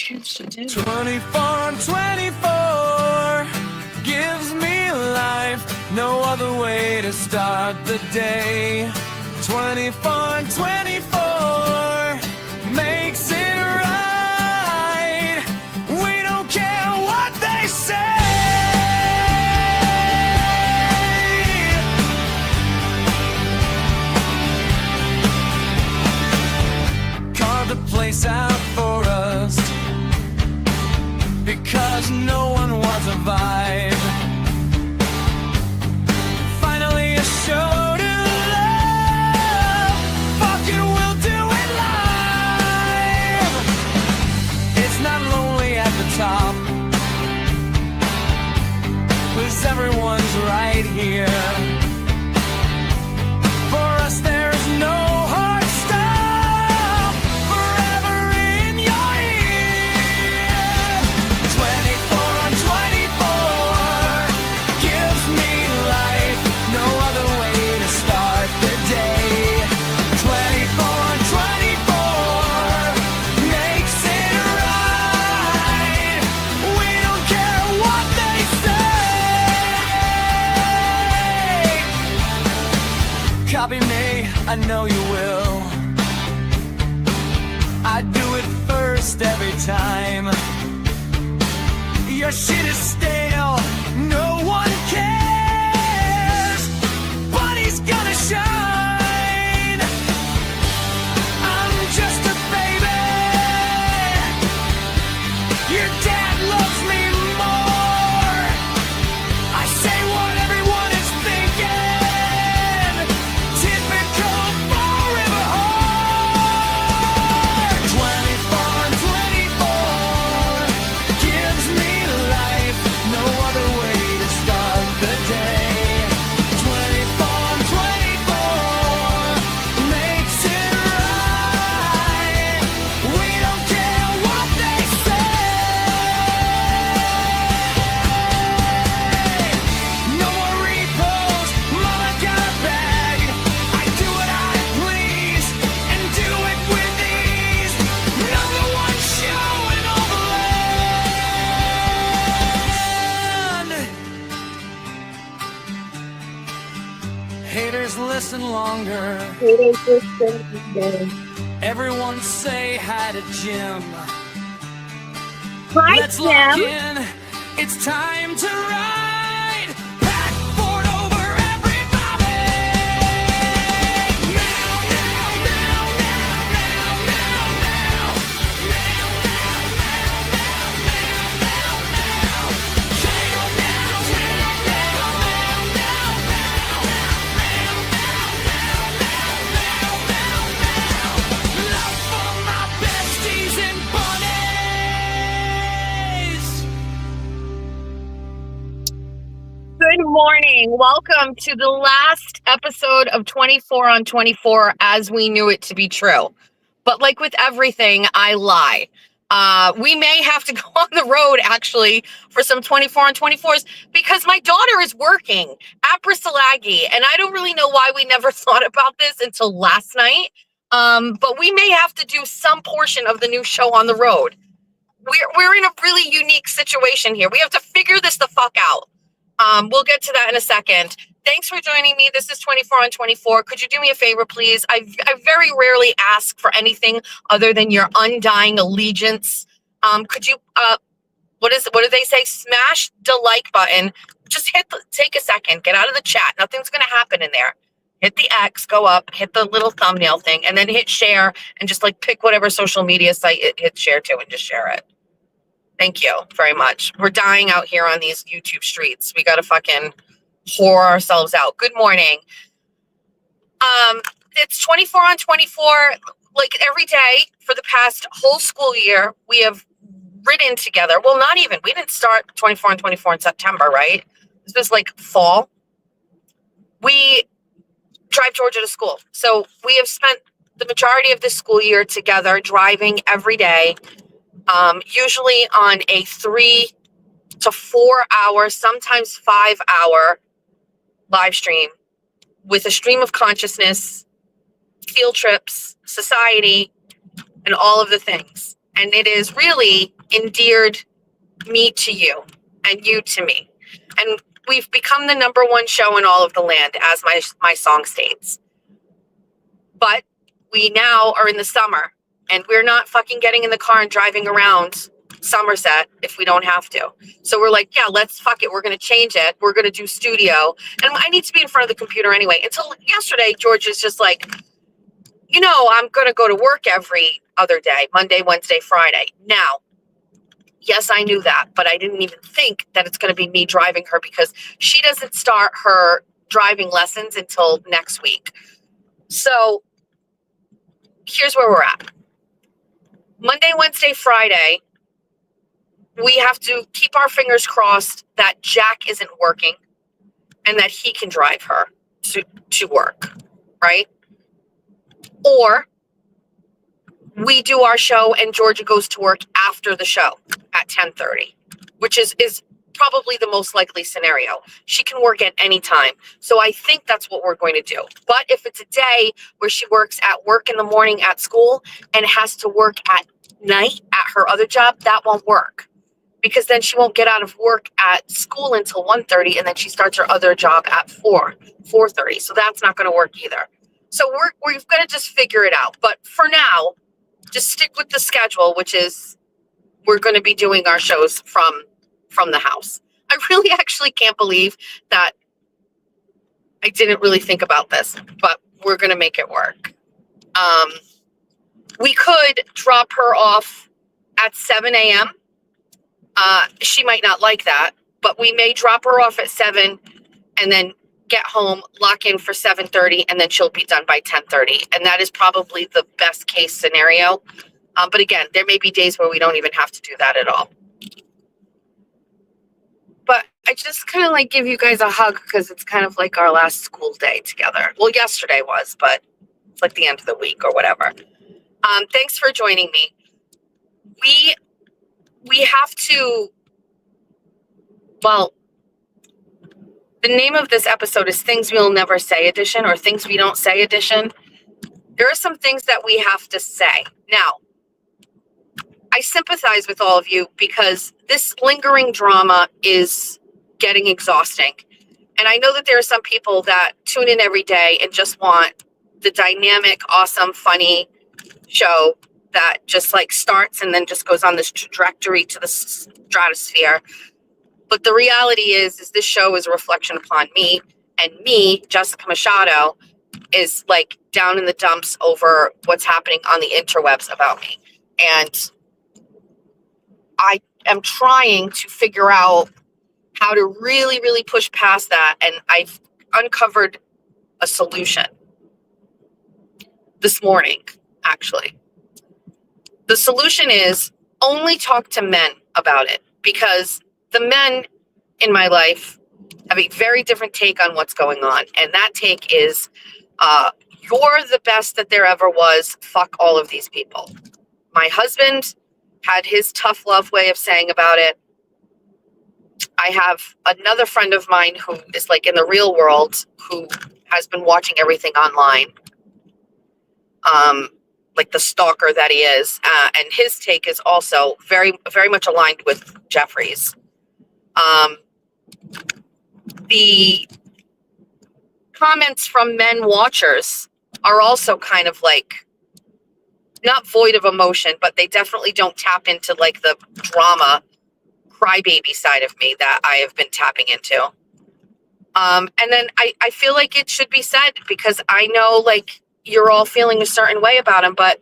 choose to do. 24 on 24 gives me life. No other way to start the day. 24 on 24 makes it right. We don't care what they say. Carved a place out for us because no one wants a vibe. Finally a show to love. Fuck it, we'll do it live. It's not lonely at the top, 'cause everyone's right here. For us there's no hard stop. Forever in your ear. 24 on 24 gives me life. No other way to start the day. 24 on 24 makes it right. We don't care what they say. Copy me, I know you will. I do it first every time. Your shit is stale, no one cares. But he's gonna shine. I'm just a baby. Your dad loves me more. I say what everyone is thinking. Typical forever hard. 24 on 24 gives me life. No other way to start the day. 24 on 24 makes it right. We don't care what they say. No more repos, mama got a bag. I do what I please and do it with ease. Number one show in all the land. Haters listen longer. Everyone say hi to Jim. Hi, Let's lock Jim. in. It's time to ride. Pack Ford over everybody. Now, now, now, now, now, now, now. Now, now, now, now, now, now, now. Now, now, now, now, now, now, now. Love for my besties and bunnies. Good morning. Welcome to the last episode of 24 on 24 as we knew it to be true. But like with everything, I lie. We may have to go on the road actually for some 24 on 24s because my daughter is working at Bristolaghi, and I don't really know why we never thought about this until last night. But we may have to do some portion of the new show on the road. We're in a really unique situation here. We have to figure this the fuck out. We'll get to that in a second. Thanks for joining me. This is 24 on 24. Could you do me a favor, please? I very rarely ask for anything other than your undying allegiance. Could you, what do they say? Smash the like button. Just take a second, get out of the chat. Nothing's going to happen in there. Hit the X, go up, hit the little thumbnail thing, and then hit share and just like pick whatever social media site it hits share to and just share it. Thank you very much. We're dying out here on these YouTube streets. We got to fucking whore ourselves out. Good morning. It's 24 on 24. Like every day for the past whole school year, we have ridden together. Well, not even. We didn't start 24 on 24 in September, right? This was like fall. We drive Georgia to school. So we have spent the majority of this school year together driving every day. Usually on a 3 to 4 hour, sometimes 5 hour live stream with a stream of consciousness, field trips, society, and all of the things. And it has really endeared me to you and you to me. And we've become the number one show in all of the land, as my song states. But we now are in the summer, and we're not fucking getting in the car and driving around Somerset if we don't have to. So we're like, yeah, let's fuck it. We're going to change it. We're going to do studio. And I need to be in front of the computer anyway. Until yesterday, George is just like, I'm going to go to work every other day, Monday, Wednesday, Friday. Now, yes, I knew that, but I didn't even think that it's going to be me driving her because she doesn't start her driving lessons until next week. So here's where we're at. Monday, Wednesday, Friday, we have to keep our fingers crossed that Jack isn't working and that he can drive her to work, right? Or we do our show and Georgia goes to work after the show at 10:30, which is probably the most likely scenario. She can work at any time. So I think that's what we're going to do. But if it's a day where she works at work in the morning at school and has to work at night at her other job, that won't work. Because then she won't get out of work at school until 1:30 and then she starts her other job at 4:30. So that's not going to work either. So we're going to just figure it out. But for now, just stick with the schedule, which is we're going to be doing our shows from the house. I really actually can't believe that I didn't really think about this, but we're going to make it work. We could drop her off at 7 a.m. She might not like that, but we may drop her off at 7 and then get home, lock in for 7:30, and then she'll be done by 10:30. And that is probably the best case scenario. But again, there may be days where we don't even have to do that at all. But I just kind of like give you guys a hug because it's kind of like our last school day together. Well, yesterday was, but it's like the end of the week or whatever. Thanks for joining me. We have to, well, the name of this episode is Things We'll Never Say Edition or Things We Don't Say Edition. There are some things that we have to say. Now, I sympathize with all of you because this lingering drama is getting exhausting. And I know that there are some people that tune in every day and just want the dynamic, awesome, funny show that just like starts and then just goes on this trajectory to the stratosphere. But the reality is this show is a reflection upon me, and me, Jessica Machado, is like down in the dumps over what's happening on the interwebs about me. And I am trying to figure out how to really, really push past that. And I've uncovered a solution this morning, actually. The solution is only talk to men about it, because the men in my life have a very different take on what's going on. And that take is, you're the best that there ever was. Fuck all of these people. My husband had his tough love way of saying about it. I have another friend of mine who is like in the real world who has been watching everything online. Like the stalker that he is. And his take is also very, very much aligned with Jeffrey's. The comments from men watchers are also kind of like not void of emotion, but they definitely don't tap into like the drama crybaby side of me that I have been tapping into. And then I feel like it should be said, because I know like you're all feeling a certain way about him, but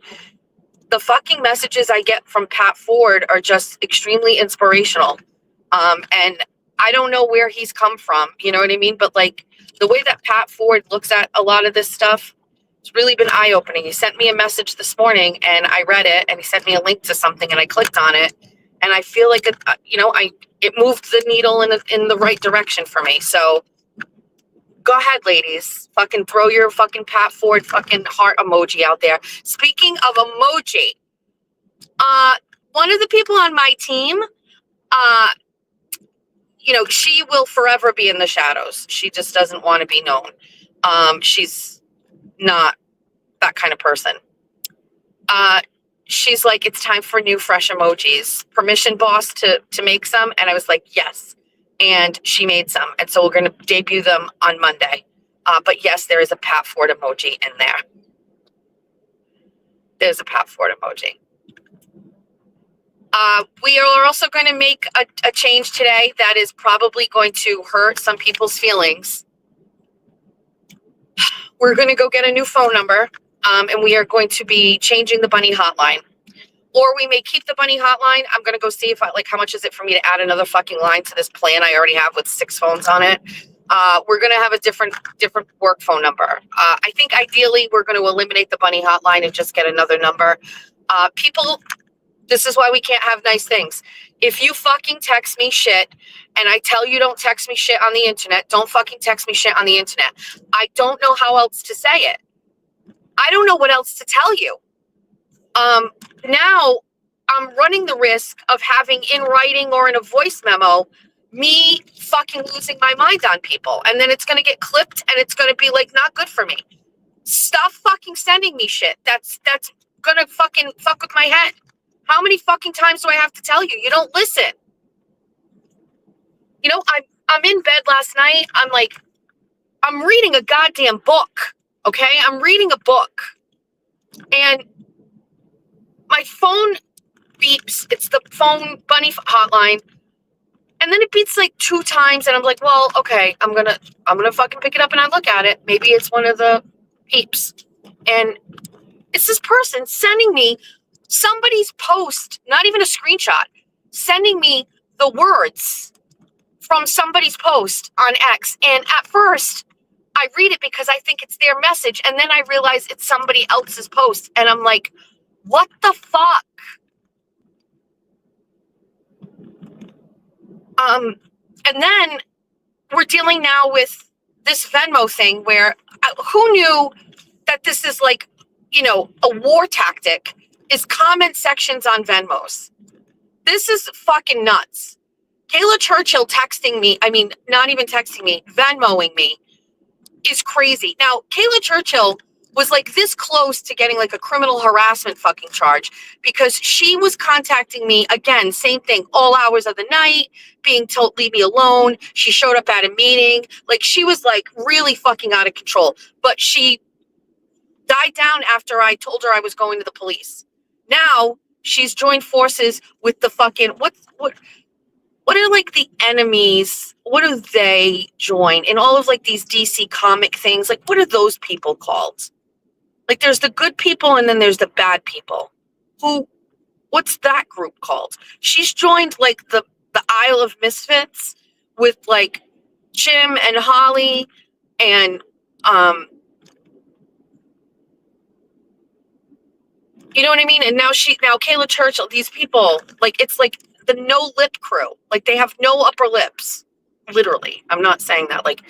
the fucking messages I get from Pat Ford are just extremely inspirational. And I don't know where he's come from, you know what I mean? But like the way that Pat Ford looks at a lot of this stuff, it's really been eye-opening. He sent me a message this morning and I read it, and he sent me a link to something and I clicked on it, and I feel like it moved the needle in the right direction for me. So go ahead, ladies, fucking throw your fucking Pat Ford fucking heart emoji out there. Speaking of emoji, one of the people on my team, she will forever be in the shadows. She just doesn't want to be known. She's not that kind of person. she's like, it's time for new fresh emojis. Permission boss to make some. And I was like, yes. And she made some. And so we're going to debut them on Monday. But yes, there is a Pat Ford emoji in there. There's a Pat Ford emoji. We are also going to make a change today that is probably going to hurt some people's feelings. We're going to go get a new phone number, and we are going to be changing the bunny hotline. Or we may keep the bunny hotline. I'm going to go see if how much is it for me to add another fucking line to this plan I already have with 6 phones on it. We're going to have a different work phone number. I think ideally we're going to eliminate the bunny hotline and just get another number. People, this is why we can't have nice things. If you fucking text me shit and I tell you don't text me shit on the internet, don't fucking text me shit on the internet. I don't know how else to say it. I don't know what else to tell you. Now I'm running the risk of having in writing or in a voice memo me fucking losing my mind on people. And then it's going to get clipped and it's going to be like not good for me. Stop fucking sending me shit. That's going to fucking fuck with my head. How many fucking times do I have to tell you? You don't listen. You know, I'm in bed last night. I'm reading a goddamn book. Okay? I'm reading a book. And my phone beeps. It's the phone bunny hotline. And then it beeps like 2 times. And I'm like, well, okay, I'm gonna fucking pick it up and I look at it. Maybe it's one of the peeps. And it's this person sending me somebody's post, not even a screenshot, sending me the words from somebody's post on X. And at first, I read it because I think it's their message. And then I realize it's somebody else's post. And I'm like, what the fuck? And then we're dealing now with this Venmo thing where who knew that this is like, you know, a war tactic is comment sections on Venmos. This is fucking nuts. Kayla Churchill texting me, I mean, not even texting me, Venmoing me is crazy. Now, Kayla Churchill was like this close to getting like a criminal harassment fucking charge because she was contacting me again, same thing, all hours of the night, being told, leave me alone. She showed up at a meeting. Like she was like really fucking out of control, but she died down after I told her I was going to the police. Now she's joined forces with the fucking, what are like the enemies? What do they join in all of like these DC comic things? Like, what are those people called? Like there's the good people and then there's the bad people. What's that group called? She's joined like the Isle of Misfits with like Jim and Holly and you know what I mean? And now Kayla Churchill, these people, like it's like the no lip crew. Like they have no upper lips. Literally. I'm not saying that. Like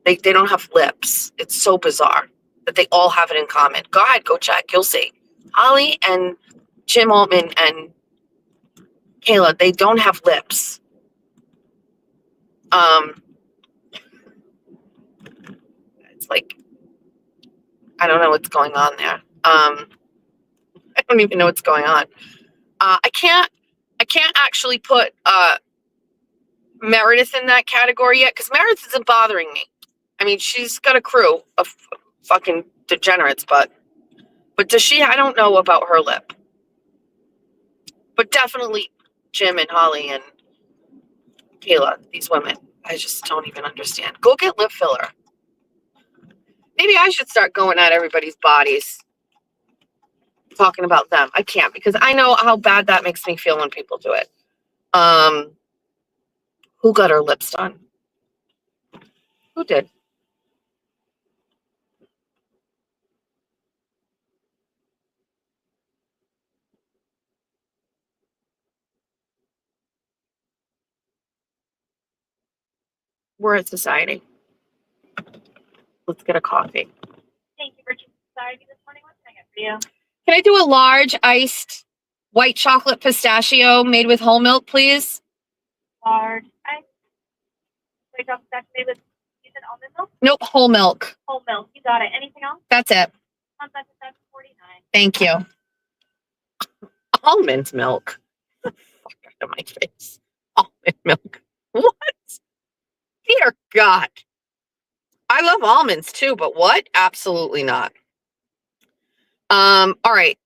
they don't have lips. It's so bizarre that they all have it in common. Go ahead, go check. You'll see. Holly and Jim Altman and Kayla, they don't have lips. It's like, I don't know what's going on there. I don't even know what's going on. I can't actually put Meredith in that category yet because Meredith isn't bothering me. I mean, she's got a crew of fucking degenerates, but does she? I don't know about her lip. But definitely Jim and Holly and Kayla, these women, I just don't even understand. Go get lip filler. Maybe I should start going at everybody's bodies, talking about them. I can't because I know how bad that makes me feel when people do it. Who got her lips done? Who did? We're at Society. Let's get a coffee. Thank you for choosing Society this morning. What can I get for you? Can I do a large iced white chocolate pistachio made with whole milk, please? Large ice. White chocolate stack made with almond milk? Nope, whole milk. Whole milk. You got it. Anything else? That's it. $1.49. Thank you. Almond milk. Fuck out of my face. Almond milk. What? Dear God. I love almonds too, but what? Absolutely not. All right.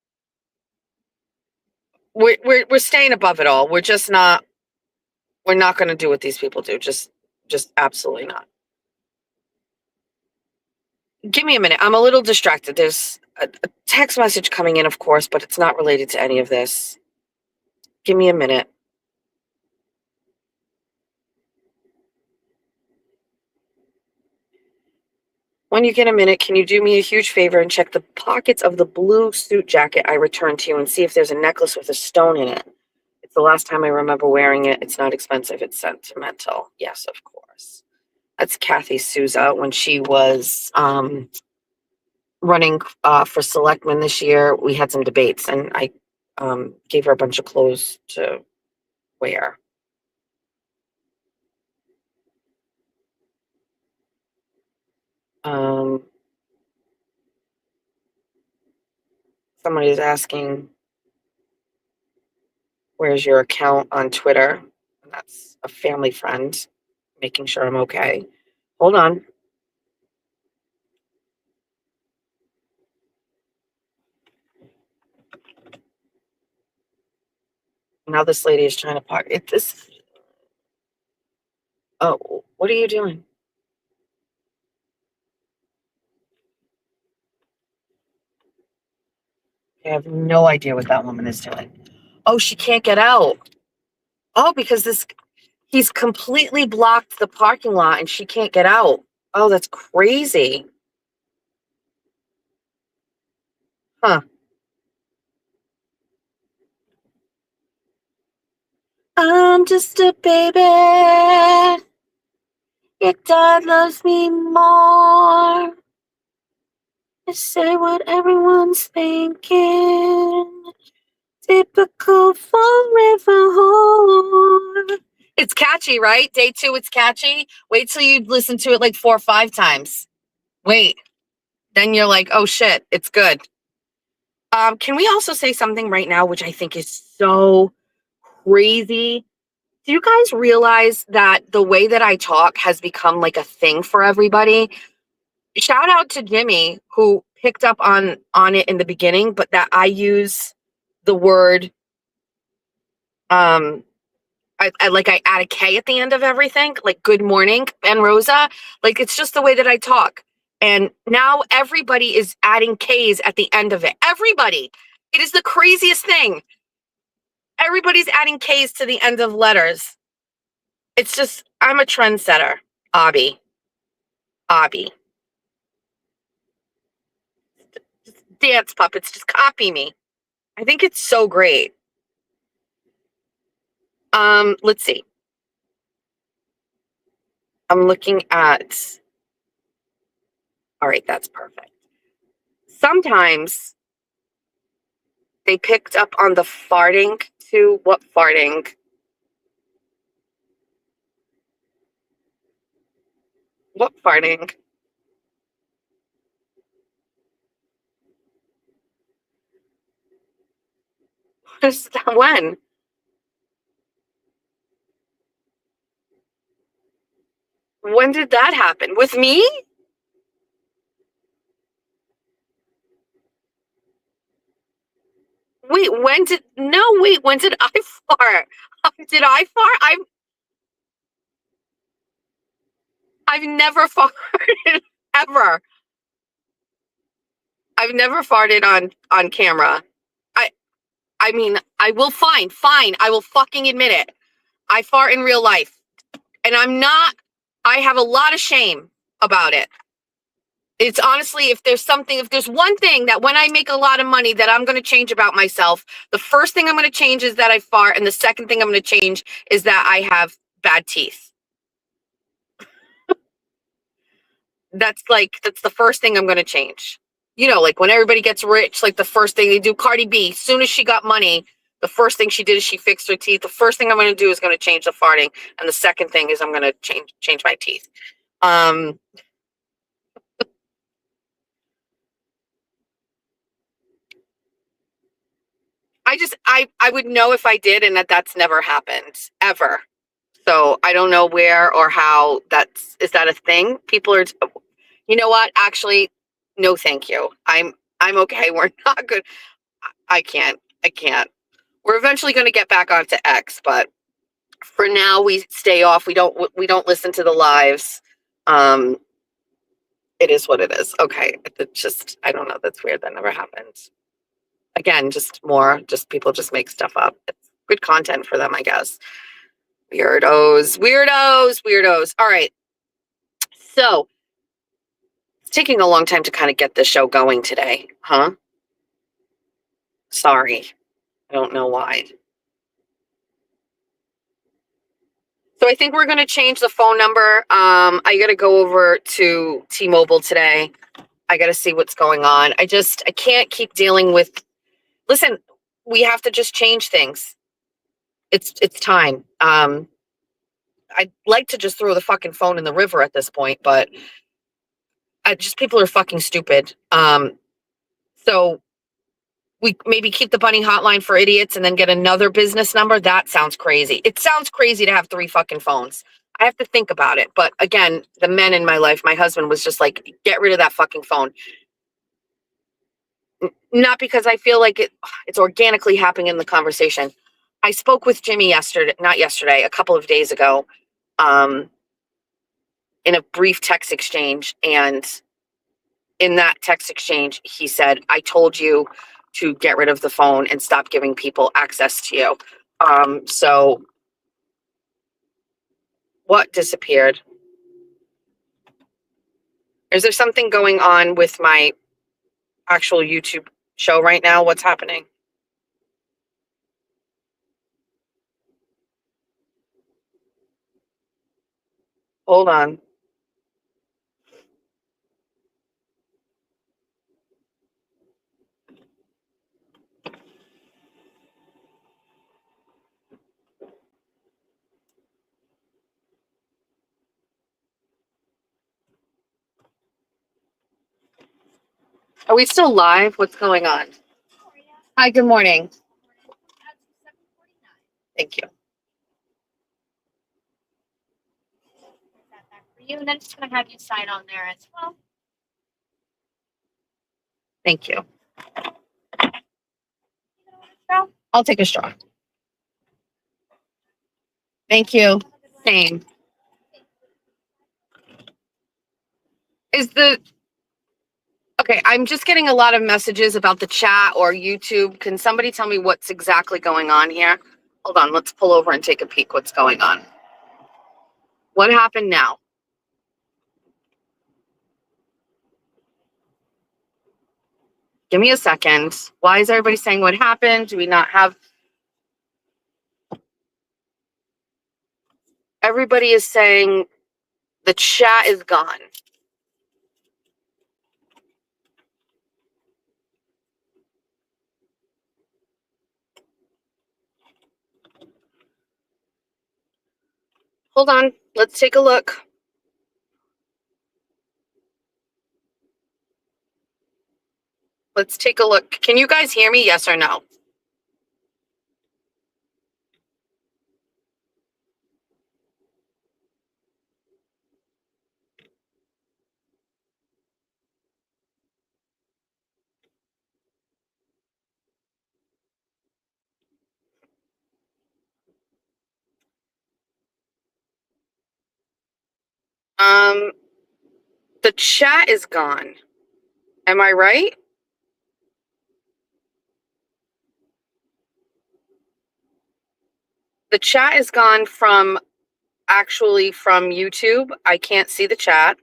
We're staying above it all. We're not going to do what these people do. Just absolutely not. Give me a minute. I'm a little distracted. There's a text message coming in, of course, but it's not related to any of this. Give me a minute. When you get a minute, can you do me a huge favor and check the pockets of the blue suit jacket I returned to you and see if there's a necklace with a stone in it? It's the last time I remember wearing it. It's not expensive. It's sentimental. Yes, of course. That's Kathy Souza when she was running for selectman this year. We had some debates, and I gave her a bunch of clothes to wear. Somebody is asking, where's your account on Twitter? And that's a family friend, making sure I'm okay. Hold on. Now this lady is trying to park it. This. Oh, what are you doing? I have no idea what that woman is doing. Oh, she can't get out. Oh, because he's completely blocked the parking lot and she can't get out. Oh, that's crazy. Huh. I'm just a baby. Your dad loves me more. I say what everyone's thinking. Typical forever whore. It's catchy, right? Day 2, it's catchy. Wait till you listen to it like 4 or 5 times. Wait. Then you're like, oh shit, it's good. Can we also say something right now, which I think is so crazy? Do you guys realize that the way that I talk has become like a thing for everybody? Shout out to Jimmy, who picked up on it in the beginning, but that I use the word, I add a K at the end of everything, like good morning, Ben Rosa. Like, it's just the way that I talk. And now everybody is adding K's at the end of it. Everybody. It is the craziest thing. Everybody's adding K's to the end of letters. It's just, I'm a trendsetter. Obby. Just dance puppets, just copy me. I think it's so great. Let's see. I'm looking at, all right, that's perfect. Sometimes they picked up on the farting too. What farting? What farting? When? When did that happen? With me? Wait, when did I fart? Did I fart? I've never farted ever. I've never farted on camera. I mean, I will fine. I will fucking admit it. I fart in real life. And I have a lot of shame about it. It's honestly, if there's one thing that when I make a lot of money that I'm going to change about myself, the first thing I'm going to change is that I fart. And the second thing I'm going to change is that I have bad teeth. That's the first thing I'm going to change. You know, like when everybody gets rich, like the first thing they do, Cardi B, as soon as she got money, the first thing she did is she fixed her teeth. The first thing I'm going to do is going to change the farting. And the second thing is I'm going to change my teeth. I would know if I did, and that's never happened ever. So I don't know where or how is that a thing? People are, you know what? Actually, no, thank you. I'm okay. We're not good. I can't. I can't. We're eventually going to get back onto X, but for now we stay off. We don't listen to the lives. It is what it is. Okay. It's just, I don't know. That's weird. That never happened. Again, just people just make stuff up. It's good content for them, I guess. Weirdos. All right. So it's taking a long time to kind of get this show going today, huh? Sorry. I don't know why. So I think we're going to change the phone number. I got to go over to T-Mobile today. I got to see what's going on. I can't keep dealing with, listen, we have to just change things. It's time. I'd like to just throw the fucking phone in the river at this point, but people are fucking stupid. So we maybe keep the bunny hotline for idiots and then get another business number. That sounds crazy. It sounds crazy to have 3 fucking phones. I have to think about it. But again, the men in my life, my husband was just like, get rid of that fucking phone. Not because I feel like it's organically happening in the conversation. I spoke with Jimmy a couple of days ago, in a brief text exchange. And in that text exchange, he said, I told you to get rid of the phone and stop giving people access to you. So what disappeared? Is there something going on with my actual YouTube show right now? What's happening? Hold on. Are we still live? What's going on? Hi, good morning. Thank you. For you, and then just gonna have you sign on there as well. Thank you. Straw? I'll take a straw. Thank you. Same. Okay, I'm just getting a lot of messages about the chat or YouTube. Can somebody tell me what's exactly going on here? Hold on, let's pull over and take a peek what's going on. What happened now? Give me a second. Why is everybody saying what happened? Do we not have... Everybody is saying the chat is gone. Hold on, let's take a look. Let's take a look. Can you guys hear me? Yes or no? The chat is gone. Am I right? The chat is gone from YouTube. I can't see the chat.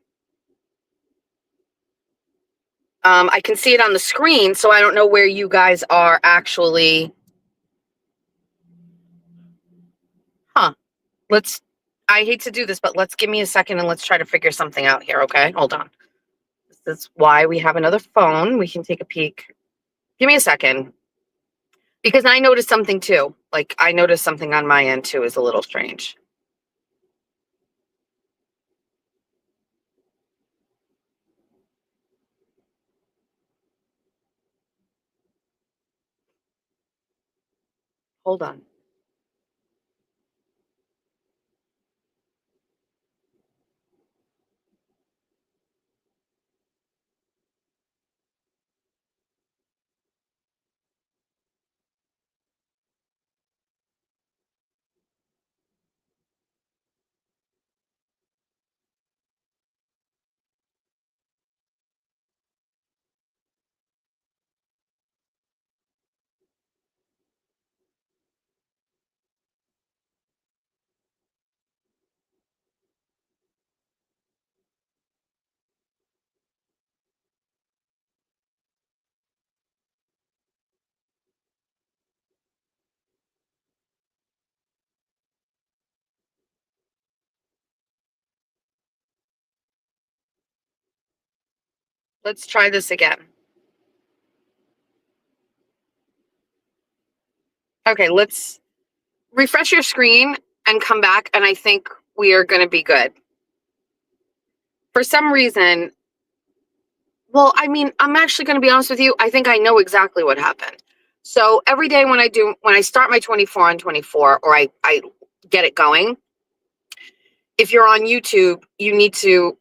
I can see it on the screen, so I don't know where you guys are actually. Huh. I hate to do this, but let's give me a second and let's try to figure something out here, okay? Hold on. This is why we have another phone. We can take a peek. Give me a second. Because I noticed something too. Like, I noticed something on my end too is a little strange. Hold on. Let's try this again. Okay, let's refresh your screen and come back, and I think we are going to be good. For some reason, well, I mean, I'm actually going to be honest with you. I think I know exactly what happened. So every day when I start my 24 on 24, or I get it going, if you're on YouTube, you need to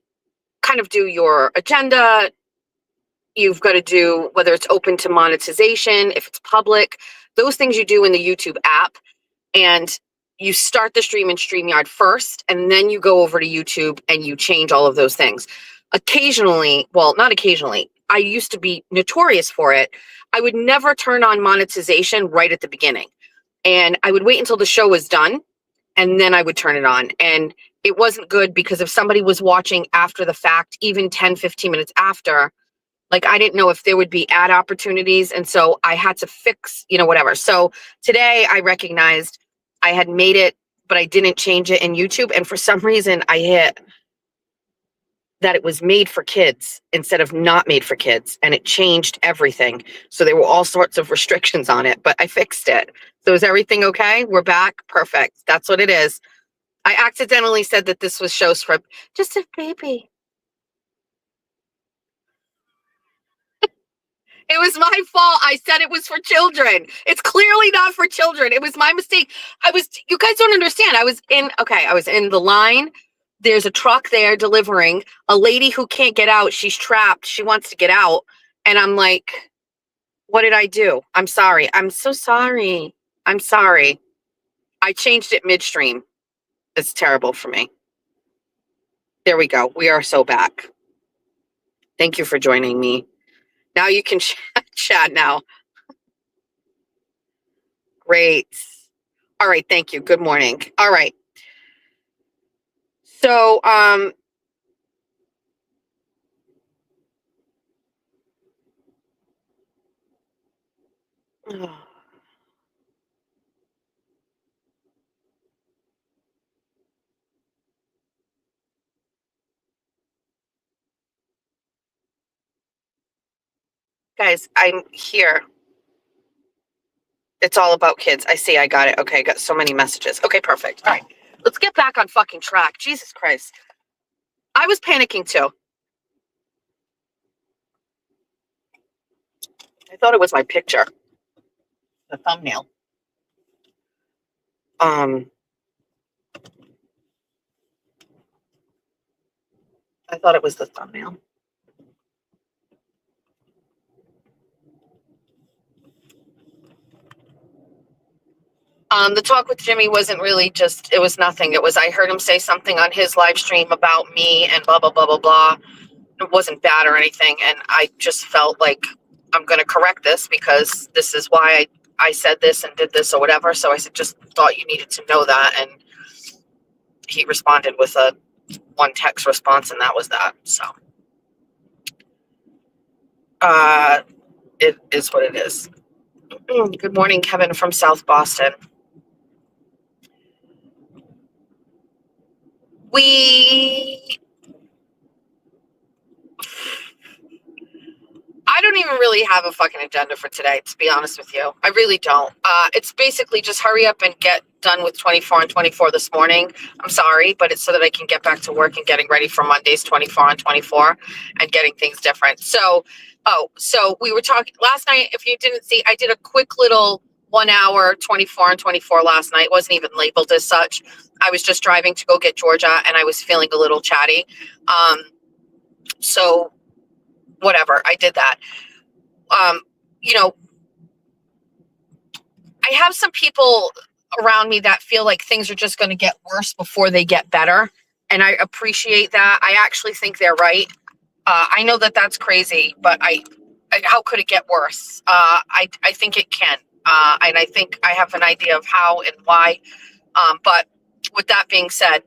kind of do your agenda. You've got to do whether it's open to monetization, if it's public, those things you do in the YouTube app. And you start the stream in StreamYard first, and then you go over to YouTube and you change all of those things. Occasionally, well, not occasionally, I used to be notorious for it. I would never turn on monetization right at the beginning. And I would wait until the show was done, and then I would turn it on. And it wasn't good, because if somebody was watching after the fact, even 10, 15 minutes after, like, I didn't know if there would be ad opportunities. And so I had to fix, whatever. So today I recognized I had made it, but I didn't change it in YouTube. And for some reason I hit that it was made for kids instead of not made for kids. And it changed everything. So there were all sorts of restrictions on it, but I fixed it. So is everything okay? We're back. Perfect. That's what it is. I accidentally said that this was shows for just a baby. It was my fault. I said it was for children. It's clearly not for children. It was my mistake. You guys don't understand. I was in the line. There's a truck there delivering. A lady who can't get out. She's trapped. She wants to get out. And I'm like, what did I do? I'm sorry. I'm so sorry. I'm sorry. I changed it midstream. It's terrible for me. There we go. We are so back. Thank you for joining me. Now you can chat now. Great. All right. Thank you. Good morning. All right. So, guys, I'm here. It's all about kids. I see. I got it. Okay. I got so many messages. Okay. Perfect. All right. Let's get back on fucking track. Jesus Christ. I was panicking too. I thought it was my picture. The thumbnail. I thought it was the thumbnail. The talk with Jimmy wasn't really just, it was nothing. It was, I heard him say something on his live stream about me and blah, blah, blah, blah, blah. It wasn't bad or anything. And I just felt like I'm going to correct this, because this is why I said this and did this or whatever. So I just thought you needed to know that. And he responded with a one text response, and that was that. So, it is what it is. Good morning, Kevin from South Boston. I don't even really have a fucking agenda for today, to be honest with you. I really don't. It's basically just hurry up and get done with 24 on 24 this morning. I'm sorry, but it's so that I can get back to work and getting ready for Monday's 24 on 24 and getting things different. So we were talking last night. If you didn't see, I did a quick little 1 hour, 24 and 24 last night. Wasn't even labeled as such. I was just driving to go get Georgia, and I was feeling a little chatty. So whatever, I did that. You know, I have some people around me that feel like things are just going to get worse before they get better. And I appreciate that. I actually think they're right. I know that that's crazy, but how could it get worse? I think it can. And I think I have an idea of how and why. But with that being said,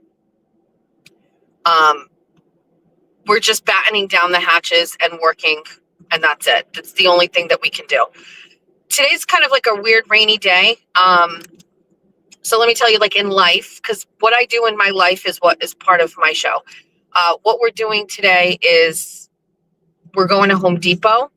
we're just battening down the hatches and working, and that's it. That's the only thing that we can do. Today's kind of like a weird rainy day. So let me tell you, like in life, because what I do in my life is what is part of my show. What we're doing today is we're going to Home Depot,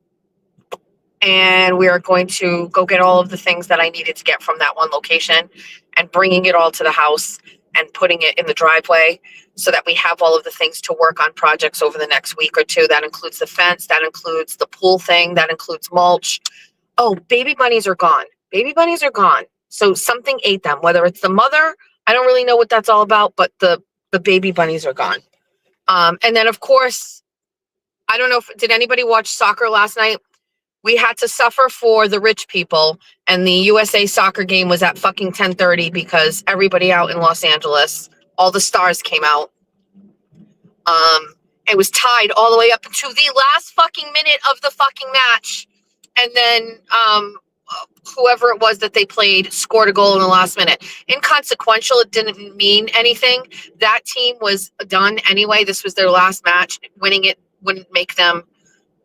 and we are going to go get all of the things that I needed to get from that one location and bringing it all to the house and putting it in the driveway so that we have all of the things to work on projects over the next week or two. That includes the fence, that includes the pool thing, that includes mulch. Oh, baby bunnies are gone. Baby bunnies are gone. So something ate them, whether it's the mother, I don't really know what that's all about, but the baby bunnies are gone. And then of course, I don't know did anybody watch soccer last night? We had to suffer for the rich people, and the USA soccer game was at fucking 10:30 because everybody out in Los Angeles, all the stars came out. It was tied all the way up to the last fucking minute of the fucking match. And then whoever it was that they played scored a goal in the last minute. Inconsequential, it didn't mean anything. That team was done anyway. This was their last match. Winning it wouldn't make them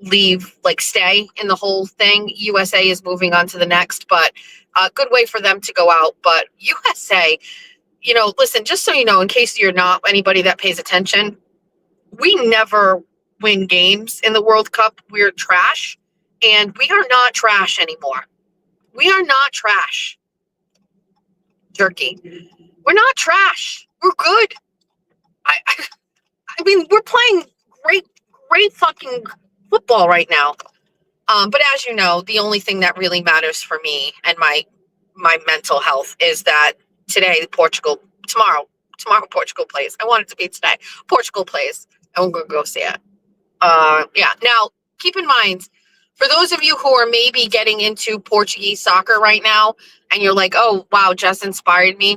leave, like stay in the whole thing. USA is moving on to the next, but a good way for them to go out. But USA, you know, listen, just so you know, in case you're not anybody that pays attention, we never win games in the World Cup. We're trash, and we are not trash anymore. We are not trash. Jerky. We're not trash. We're good. I mean, we're playing great fucking football right now. But as you know, the only thing that really matters for me and my mental health is that tomorrow Portugal plays. I want it to be today. Portugal plays, and we're going to go see it. Yeah. Now, keep in mind, for those of you who are maybe getting into Portuguese soccer right now, and you're like, oh, wow, Jess inspired me.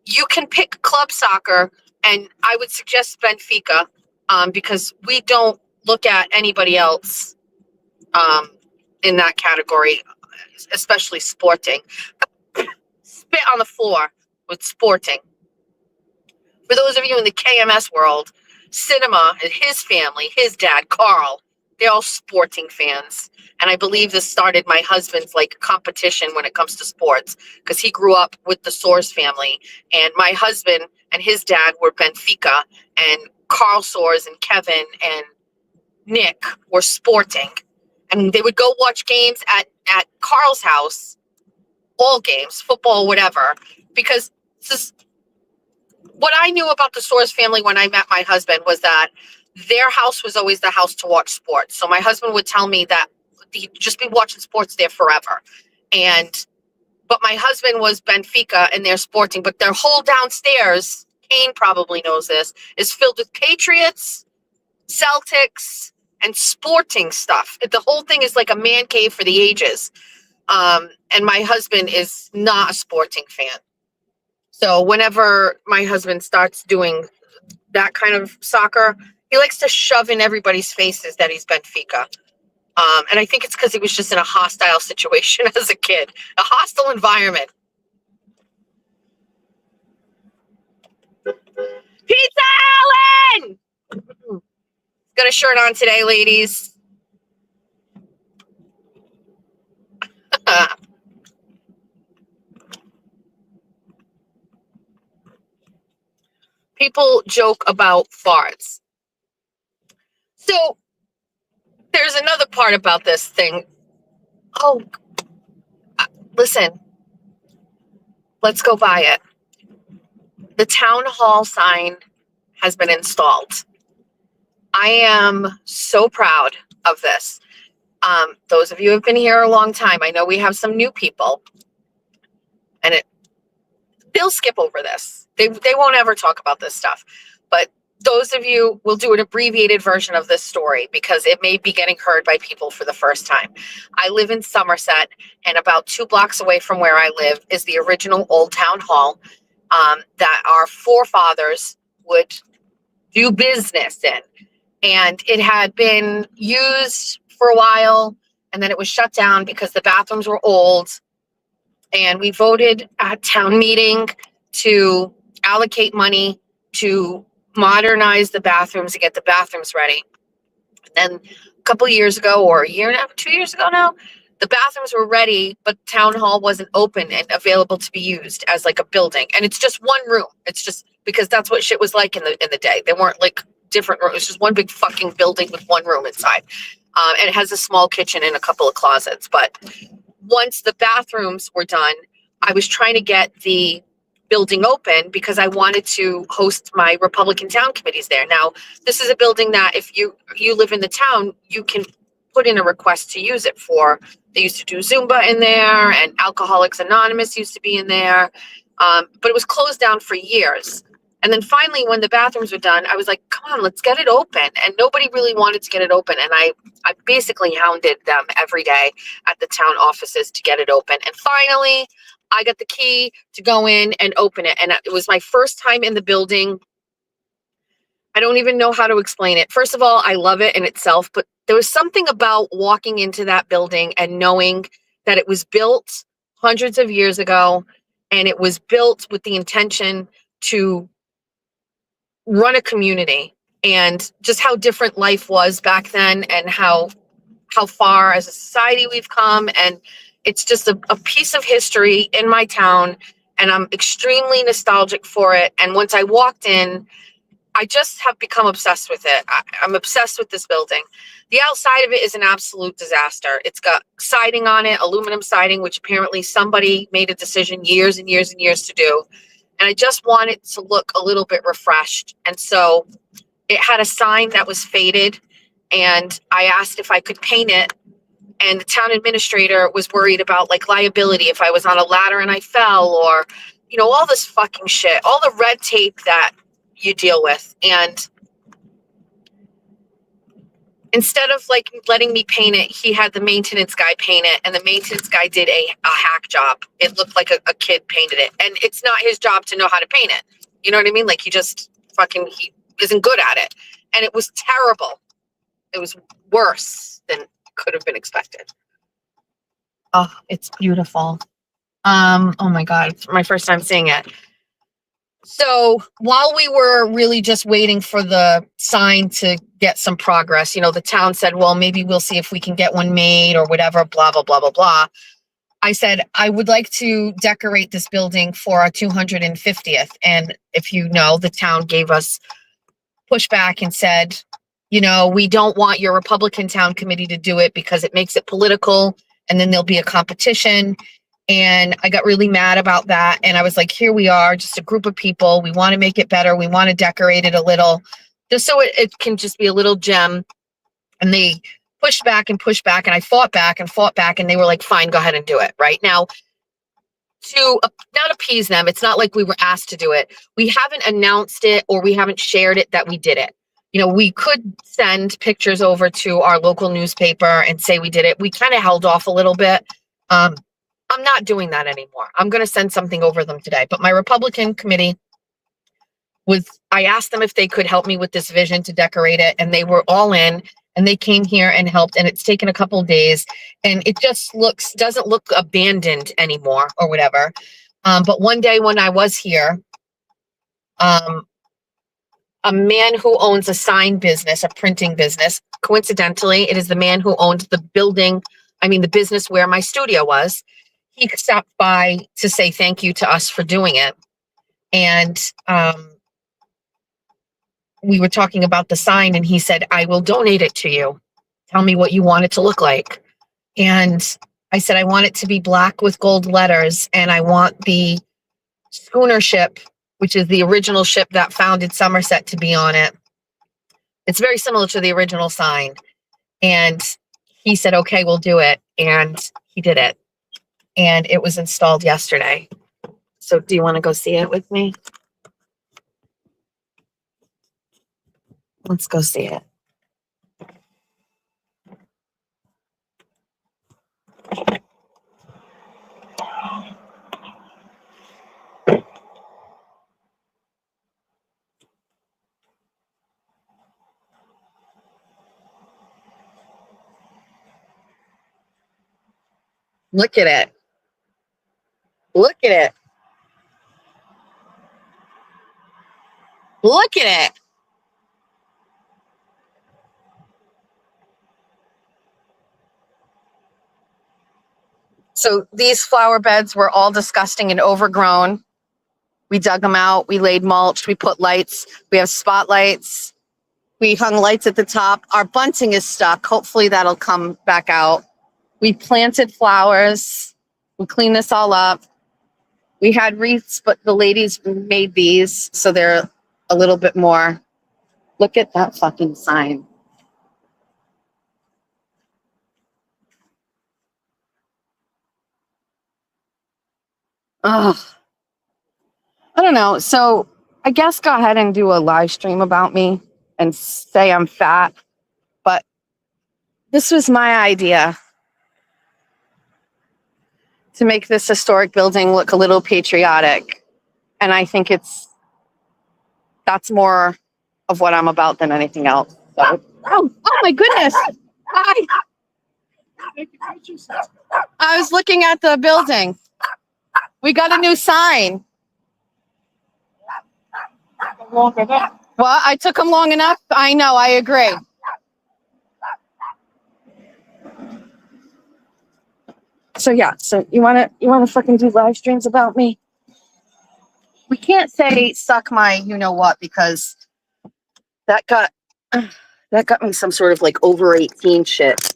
You can pick club soccer, and I would suggest Benfica, because we don't look at anybody else in that category, especially Sporting. Spit on the floor with Sporting. For those of you in the KMS world, Cinema and his family, his dad, Carl, they're all Sporting fans. And I believe this started my husband's like competition when it comes to sports, because he grew up with the Soares family. And my husband and his dad were Benfica, and Carl Soares and Kevin and Nick were Sporting. And they would go watch games at Carl's house, all games, football, whatever, because what I knew about the Soares family when I met my husband was that their house was always the house to watch sports. So my husband would tell me that he'd just be watching sports there forever. But my husband was Benfica and they're Sporting, but their whole downstairs, Kane probably knows this, is filled with Patriots, Celtics, and Sporting stuff. The whole thing is like a man cave for the ages. And my husband is not a Sporting fan. So whenever my husband starts doing that kind of soccer, he likes to shove in everybody's faces that he's Benfica. And I think it's because he was just in a hostile situation as a kid, a hostile environment. Pizza Allen! Got a shirt on today, ladies. People joke about farts. So there's another part about this thing. Oh, listen, let's go buy it. The town hall sign has been installed. I am so proud of this. Those of you who have been here a long time, I know we have some new people. they'll skip over this. They won't ever talk about this stuff. But those of you will do an abbreviated version of this story because it may be getting heard by people for the first time. I live in Somerset, and about 2 blocks away from where I live is the original Old Town Hall that our forefathers would do business in. And it had been used for a while, and then it was shut down because the bathrooms were old. And we voted at town meeting to allocate money to modernize the bathrooms and get the bathrooms ready. And then a couple of years ago, or a year and a half, 2 years ago now, the bathrooms were ready, but town hall wasn't open and available to be used as like a building. And it's just one room. It's just because that's what shit was like in the day. They weren't like different rooms. It's just one big fucking building with one room inside. And it has a small kitchen and a couple of closets. But once the bathrooms were done, I was trying to get the building open because I wanted to host my Republican town committees there. Now, this is a building that if you live in the town, you can put in a request to use it for. They used to do Zumba in there, and Alcoholics Anonymous used to be in there. But it was closed down for years. And then finally, when the bathrooms were done, I was like, come on, let's get it open. And nobody really wanted to get it open. And I basically hounded them every day at the town offices to get it open. And finally, I got the key to go in and open it. And it was my first time in the building. I don't even know how to explain it. First of all, I love it in itself, but there was something about walking into that building and knowing that it was built hundreds of years ago, and it was built with the intention to run a community, and just how different life was back then, and how far as a society we've come. And it's just a piece of history in my town, and I'm extremely nostalgic for it. And once I walked in, I just have become obsessed with it. I'm obsessed with this building. The outside of it is an absolute disaster. It's got siding on it, aluminum siding, which apparently somebody made a decision years and years and years to do. And I just want it to look a little bit refreshed. And so it had a sign that was faded, and I asked if I could paint it. And the town administrator was worried about like liability if I was on a ladder and I fell, or, you know, all this fucking shit, all the red tape that you deal with. And instead of like letting me paint it, he had the maintenance guy paint it, and the maintenance guy did a hack job. It looked like a kid painted it, and it's not his job to know how to paint it. You know what I mean? Like he isn't good at it. And it was terrible. It was worse than could have been expected. Oh, it's beautiful. Oh my God, it's my first time seeing it. So while we were really just waiting for the sign to get some progress, you know, the town said, well, maybe we'll see if we can get one made or whatever, blah, blah, blah, blah, blah. I said, I would like to decorate this building for our 250th. And if you know, the town gave us pushback and said, you know, we don't want your Republican town committee to do it because it makes it political, and then there'll be a competition. And I got really mad about that. And I was like, here we are, just a group of people. We want to make it better. We want to decorate it a little, just so it can just be a little gem. And they pushed back and pushed back. And I fought back and fought back. And they were like, fine, go ahead and do it. Right now, to not appease them, it's not like we were asked to do it. We haven't announced it, or we haven't shared it that we did it. You know, we could send pictures over to our local newspaper and say we did it. We kind of held off a little bit. I'm not doing that anymore. I'm going to send something over them today. But my Republican committee I asked them if they could help me with this vision to decorate it, and they were all in, and they came here and helped, and it's taken a couple of days, and it just doesn't look abandoned anymore or whatever. But one day when I was here, a man who owns a sign business, a printing business, coincidentally, it is the man who owned the business where my studio was. He stopped by to say thank you to us for doing it. And we were talking about the sign, and he said, I will donate it to you. Tell me what you want it to look like. And I said, I want it to be black with gold letters, and I want the schooner ship, which is the original ship that founded Somerset, to be on it. It's very similar to the original sign. And he said, okay, we'll do it. And he did it. And it was installed yesterday. So do you want to go see it with me? Let's go see it. Look at it. Look at it. Look at it. So these flower beds were all disgusting and overgrown. We dug them out. We laid mulch. We put lights. We have spotlights. We hung lights at the top. Our bunting is stuck. Hopefully that'll come back out. We planted flowers. We cleaned this all up. We had wreaths, but the ladies made these, so they're a little bit more. Look at that fucking sign. Ugh. I don't know. So I guess go ahead and do a live stream about me and say I'm fat. But this was my idea to make this historic building look a little patriotic. And I think that's more of what I'm about than anything else. So, oh my goodness. Hi. I was looking at the building. We got a new sign. Well, I took them long enough. I know, I agree. So yeah, so you wanna fucking do live streams about me? We can't say suck my you know what because that got me some sort of like over 18 shit.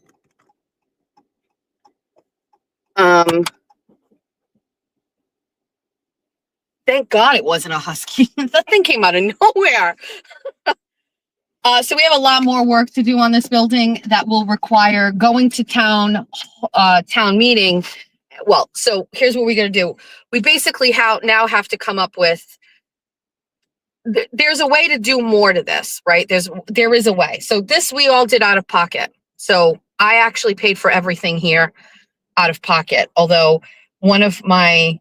Thank God it wasn't a husky. That thing came out of nowhere. So we have a lot more work to do on this building that will require going to town meeting. Well, so here's what we're going to do. We basically now have to come up with, there's a way to do more to this, right? There is a way. So this we all did out of pocket. So I actually paid for everything here out of pocket. Although one of my,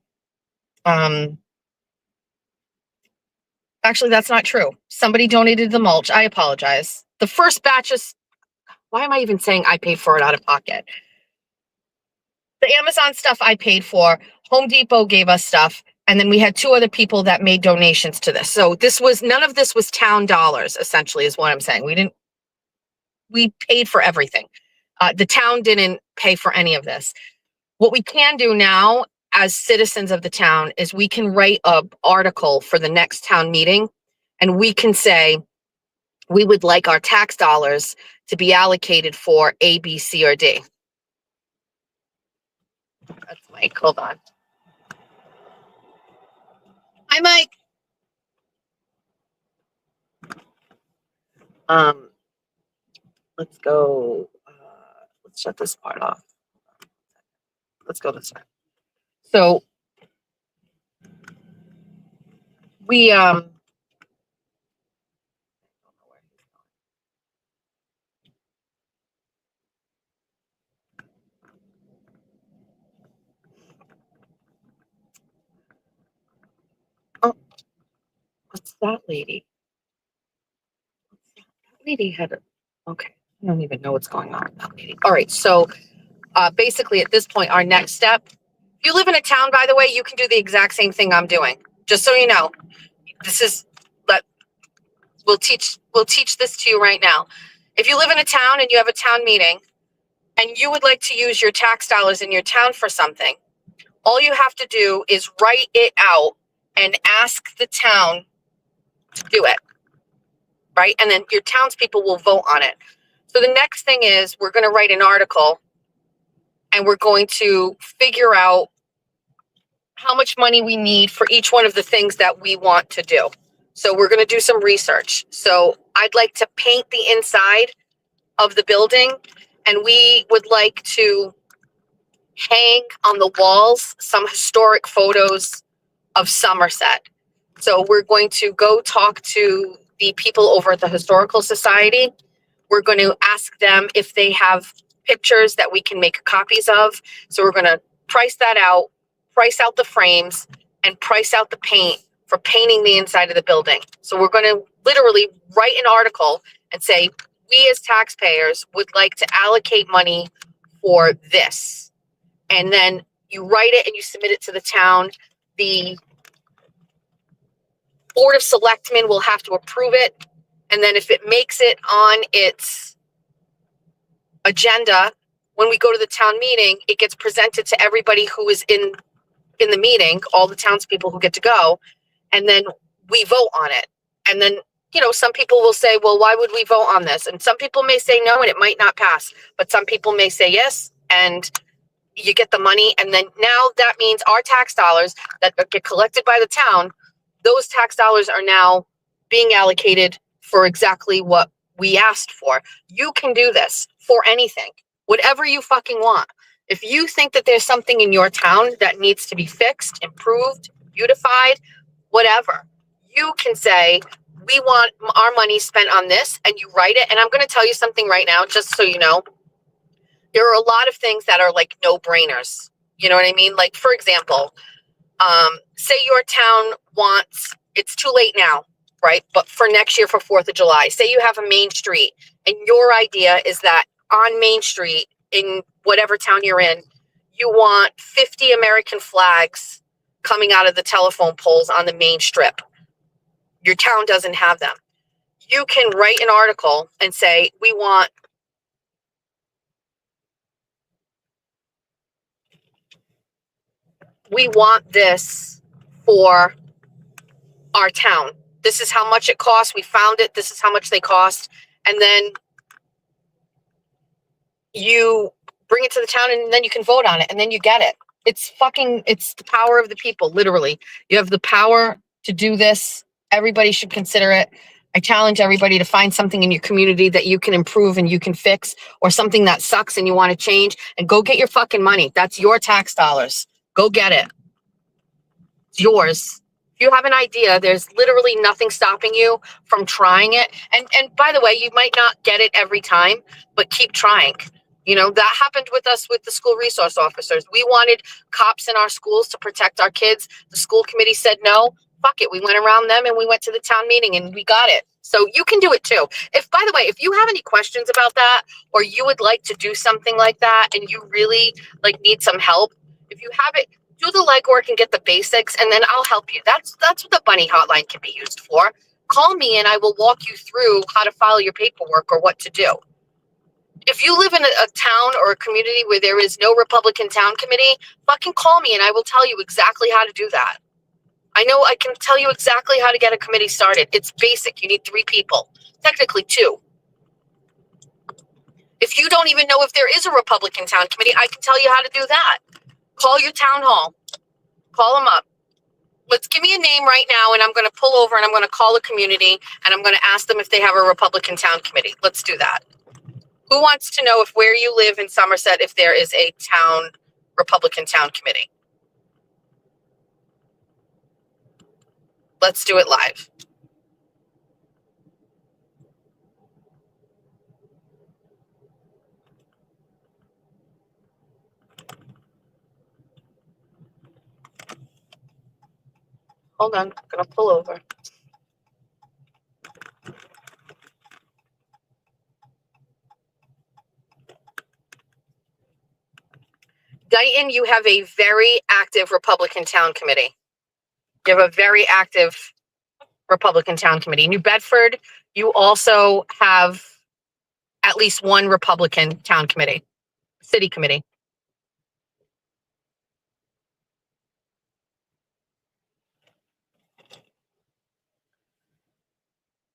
actually, that's not true. Somebody donated the mulch. I apologize. The first batch is, why am I even saying I paid for it out of pocket? The Amazon stuff I paid for. Home Depot gave us stuff. And then we had 2 other people that made donations to this. So none of this was town dollars, essentially, is what I'm saying. We paid for everything. The town didn't pay for any of this. What we can do now as citizens of the town is we can write an article for the next town meeting, and we can say we would like our tax dollars to be allocated for A, B, C, or D. That's Mike. Hold on. Hi, Mike. Let's go. Let's shut this part off. Let's go this way. So we oh, what's that lady? That lady had okay. I don't even know what's going on with that lady. All right, so basically at this point, our next step. If you live in a town, by the way, you can do the exact same thing I'm doing. Just so you know, we'll teach this to you right now. If you live in a town and you have a town meeting and you would like to use your tax dollars in your town for something, all you have to do is write it out and ask the town to do it, right? And then your townspeople will vote on it. So the next thing is we're going to write an article and we're going to figure out how much money we need for each one of the things that we want to do. So we're going to do some research. So I'd like to paint the inside of the building, and we would like to hang on the walls some historic photos of Somerset. So we're going to go talk to the people over at the Historical Society. We're going to ask them if they have pictures that we can make copies of. So we're going to price that out, price out the frames, and price out the paint for painting the inside of the building. So we're going to literally write an article and say, we as taxpayers would like to allocate money for this. And then you write it and you submit it to the town. The Board of Selectmen will have to approve it. And then if it makes it on its agenda, when we go to the town meeting, it gets presented to everybody who is in the meeting, all the townspeople who get to go, and then we vote on it. And then, you know, some people will say, well, why would we vote on this? And some people may say no, and it might not pass. But some people may say yes, and you get the money. And then now that means our tax dollars that get collected by the town, those tax dollars are now being allocated for exactly what we asked for. You can do this for anything, whatever you fucking want. If you think that there's something in your town that needs to be fixed, improved, beautified, whatever, you can say, we want our money spent on this, and you write it. And I'm going to tell you something right now, just so you know, there are a lot of things that are like no-brainers. You know what I mean? Like, for example, say your town wants, it's too late now, right? But for next year, for 4th of July, say you have a main street, and your idea is that on Main Street, in whatever town you're in, you want 50 American flags coming out of the telephone poles on the main strip. Your town doesn't have them. You can write an article and say, we want this for our town. This is how much it costs. We found it. This is how much they cost. And then you bring it to the town, and then you can vote on it, and then you get it. It's the power of the people, literally. You have the power to do this. Everybody should consider it. I challenge everybody to find something in your community that you can improve and you can fix, or something that sucks and you want to change, and go get your fucking money. That's your tax dollars. Go get it. It's yours. If you have an idea, there's literally nothing stopping you from trying it. And by the way, you might not get it every time, but keep trying. You know, that happened with us with the school resource officers. We wanted cops in our schools to protect our kids. The school committee said no. Fuck it. We went around them and we went to the town meeting and we got it. So you can do it too. By the way, if you have any questions about that, or you would like to do something like that and you really like need some help, if you have it, do the legwork and get the basics, and then I'll help you. That's what the bunny hotline can be used for. Call me and I will walk you through how to file your paperwork or what to do. If you live in a town or a community where there is no Republican town committee, fucking call me and I will tell you exactly how to do that. I know I can tell you exactly how to get a committee started. It's basic. You need 3 people, technically 2. If you don't even know if there is a Republican town committee, I can tell you how to do that. Call your town hall. Call them up. Let's give me a name right now, and I'm going to pull over and I'm going to call the community and I'm going to ask them if they have a Republican town committee. Let's do that. Who wants to know if where you live in Somerset, if there is a Republican town committee? Let's do it live. Hold on, I'm going to pull over. Dayton, you have a very active Republican town committee. You have a very active Republican town committee. New Bedford, you also have at least one Republican town committee, city committee.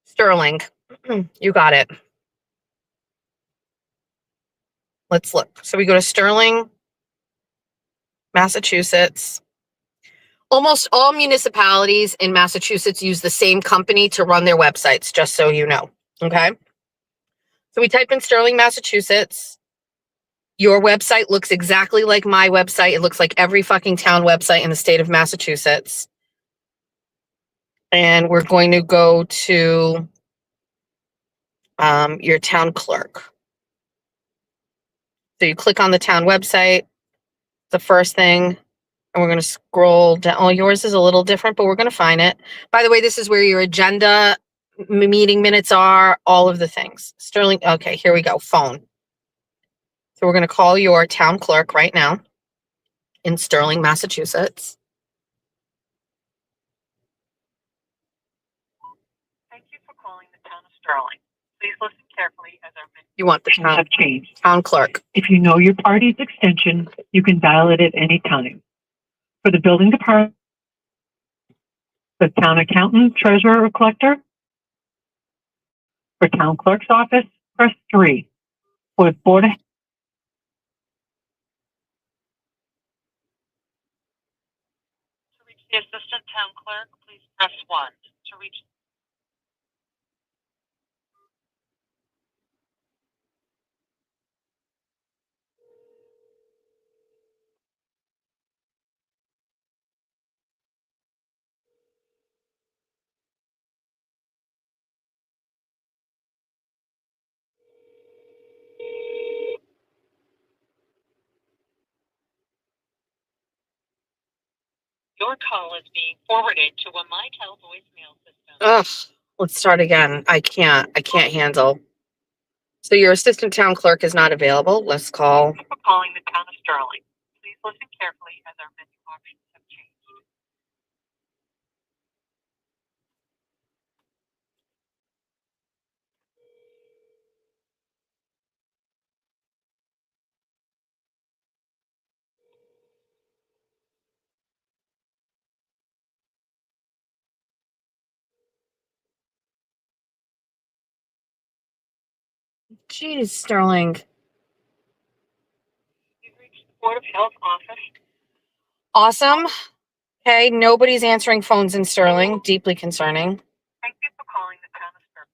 Sterling, you got it. Let's look. So we go to Sterling, Massachusetts. Almost all municipalities in Massachusetts use the same company to run their websites, just so you know. Okay. So we type in Sterling, Massachusetts. Your website looks exactly like my website. It looks like every fucking town website in the state of Massachusetts. And we're going to go to your town clerk. So you click on the town website, the first thing, and we're going to scroll down. Oh, yours is a little different, but we're going to find it. By the way, this is where your agenda, meeting minutes are, all of the things. Sterling, okay, here we go, phone. So we're going to call your town clerk right now in Sterling, Massachusetts. Thank you for calling the town of Sterling. Please listen carefully as our menu You want the options have changed. town clerk. If you know your party's extension, you can dial it at any time. For the building department, the town accountant, treasurer, or collector. For town clerk's office, press 3. For board of to reach the assistant town clerk, please press 1. To reach your call is being forwarded to a MyTel voicemail system. Ugh, let's start again. I can't handle. So your assistant town clerk is not available. Let's call. Thank you for calling the town of Sterling. Please listen carefully as our menu options have changed. Jeez, Sterling. You've reached the Board of Health office. Awesome. Okay, nobody's answering phones in Sterling. Deeply concerning. Thank you for calling the town of Sterling.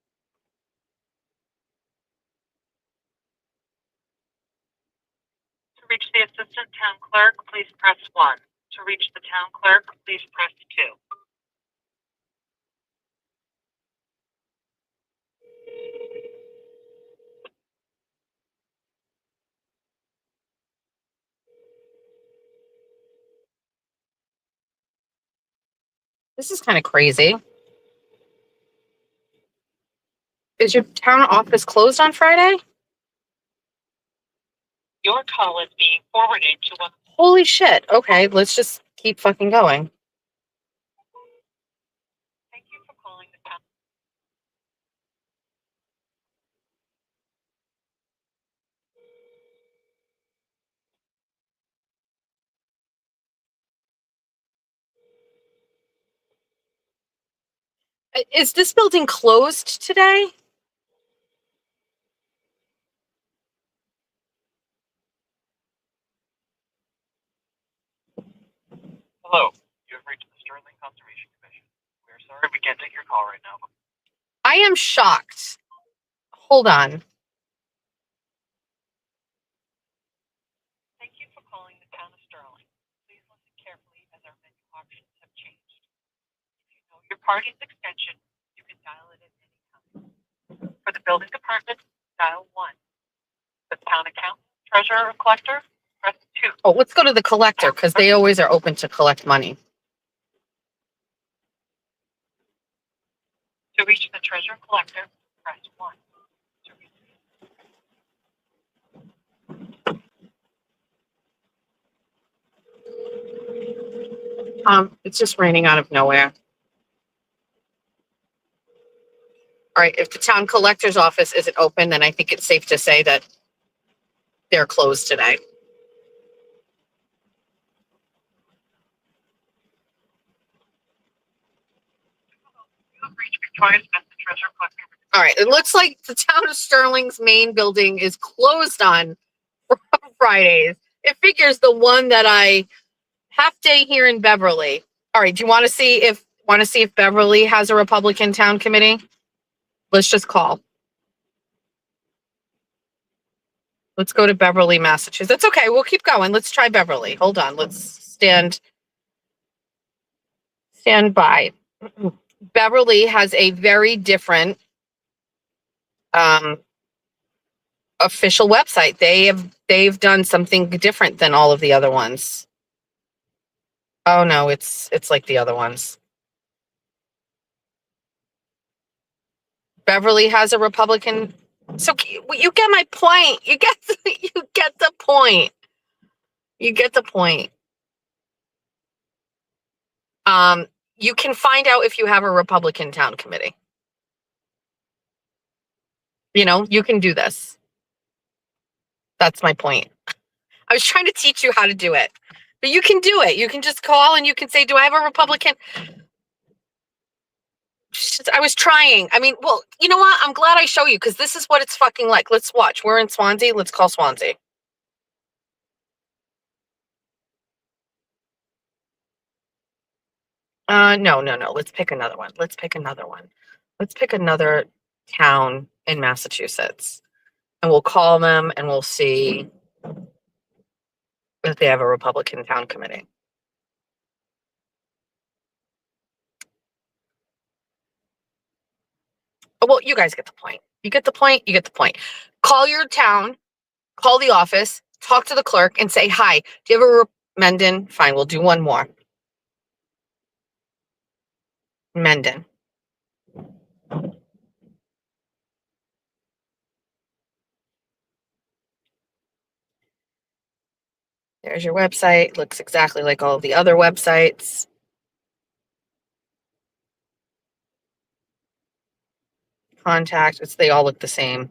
To reach the assistant town clerk, please press 1. To reach the town clerk, please press 2. This is kind of crazy. Is your town office closed on Friday? Your call is being forwarded to a... Holy shit. Okay, let's just keep fucking going. Thank you for calling the town. Is this building closed today? Hello, you have reached the Sterling Conservation Commission. We are sorry we can't take your call right now. I am shocked. Hold on. Thank you for calling the town of Sterling. Please listen carefully as our menu options have changed. If you know your party's extension, you can dial it at any time. For the building department, dial 1. The town accountant, treasurer, or collector, press 2. Oh, let's go to the collector because they always are open to collect money. To reach the treasurer collector, press 1. To reach It's just raining out of nowhere. All right, if the town collector's office isn't open, then I think it's safe to say that they're closed today. you have reached Victoria's as the treasurer collector. All right, it looks like the town of Sterling's main building is closed on Fridays. It figures the one that I half day here in Beverly. All right, do you want to see if Beverly has a Republican town committee? Let's just call. Let's go to Beverly, Massachusetts. Okay, we'll keep going. Let's try Beverly. Hold on. Let's stand by. Beverly has a very different official website. They've done something different than all of the other ones. Oh no, it's like the other ones. Beverly has a Republican. So you get my point. You get the point. You get the point. You can find out if you have a Republican town committee. You know, you can do this. That's my point. I was trying to teach you how to do it, but you can do it. You can just call and you can say, do I have a Republican? I was trying. I mean, well, you know what? I'm glad I show you because this is what it's fucking like. Let's watch. We're in Swansea. Let's call Swansea. No. Let's pick another one. Let's pick another town in Massachusetts. And we'll call them and we'll see if they have a Republican town committee. Well, you guys get the point. You get the point. You get the point. Call your town, call the office, talk to the clerk and say, hi, do you have a Mendon? Fine, we'll do one more. Mendon. There's your website. Looks exactly like all of the other websites. Contact. They all look the same.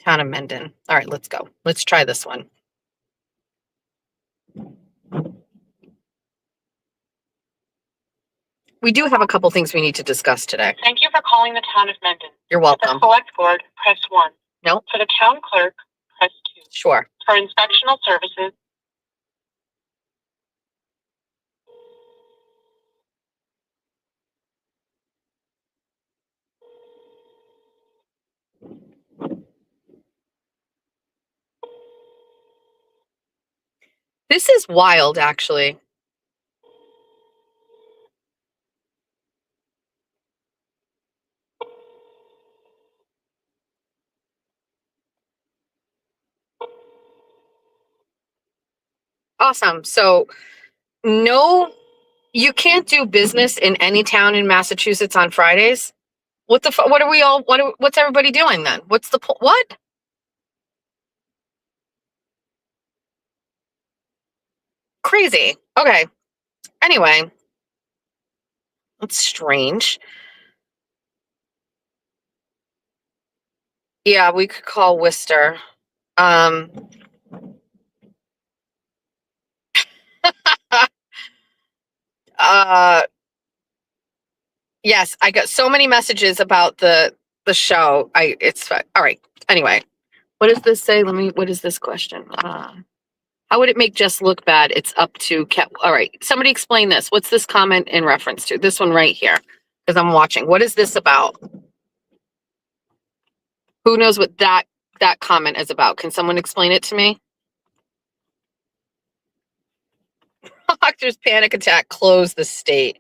Town of Mendon. All right, let's go. Let's try this one. We do have a couple things we need to discuss today. Thank you for calling the town of Mendon. You're For the welcome. select board, press 1. No? For the town clerk, press 2. Sure. For inspectional services, This is wild, actually. Awesome. So, no, you can't do business in any town in Massachusetts on Fridays. What are we all? What's everybody doing then? What's the what? Crazy. Okay. Anyway, it's strange. Yeah, we could call Worcester. Yes, I got so many messages about the show. It's all right. Anyway, what does this say? What is this question? How would it make Jess look bad? It's up to all right. Somebody explain this. What's this comment in reference to? This one right here, because I'm watching. What is this about? Who knows what that comment is about? Can someone explain it to me? Proctor's panic attack closed the state.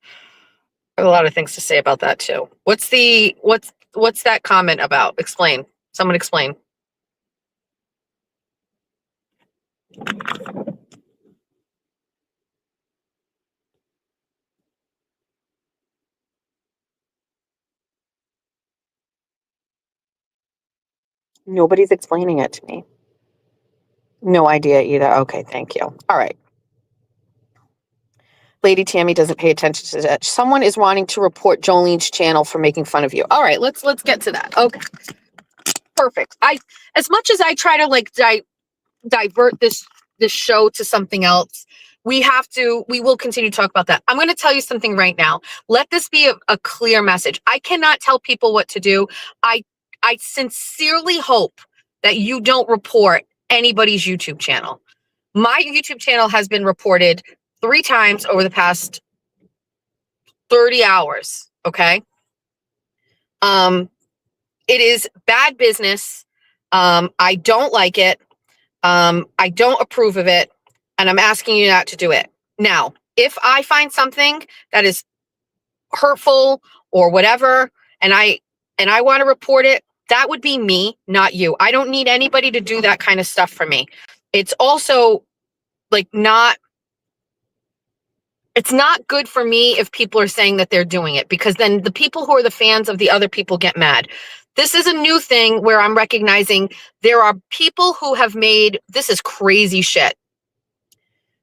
I have a lot of things to say about that too. What's that comment about? Explain. Someone explain. Nobody's explaining it to me. No idea either. Okay, thank you. All right. Lady Tammy doesn't pay attention to that. Someone is wanting to report Jolene's channel for making fun of you. All right, let's get to that. Okay. Perfect. As much as I try to like divert this show to something else, we will continue to talk about that. I'm going to tell you something right now. Let this be a clear message. I cannot tell people what to do. I sincerely hope that you don't report anybody's YouTube channel. My YouTube channel has been reported 3 times over the past 30 hours. Okay. It is bad business. I don't like it. I don't approve of it. And I'm asking you not to do it. Now, if I find something that is hurtful or whatever, and I want to report it, that would be me, not you. I don't need anybody to do that kind of stuff for me. It's also like it's not good for me if people are saying that they're doing it, because then the people who are the fans of the other people get mad. This is a new thing where I'm recognizing there are people who have made, this is crazy shit.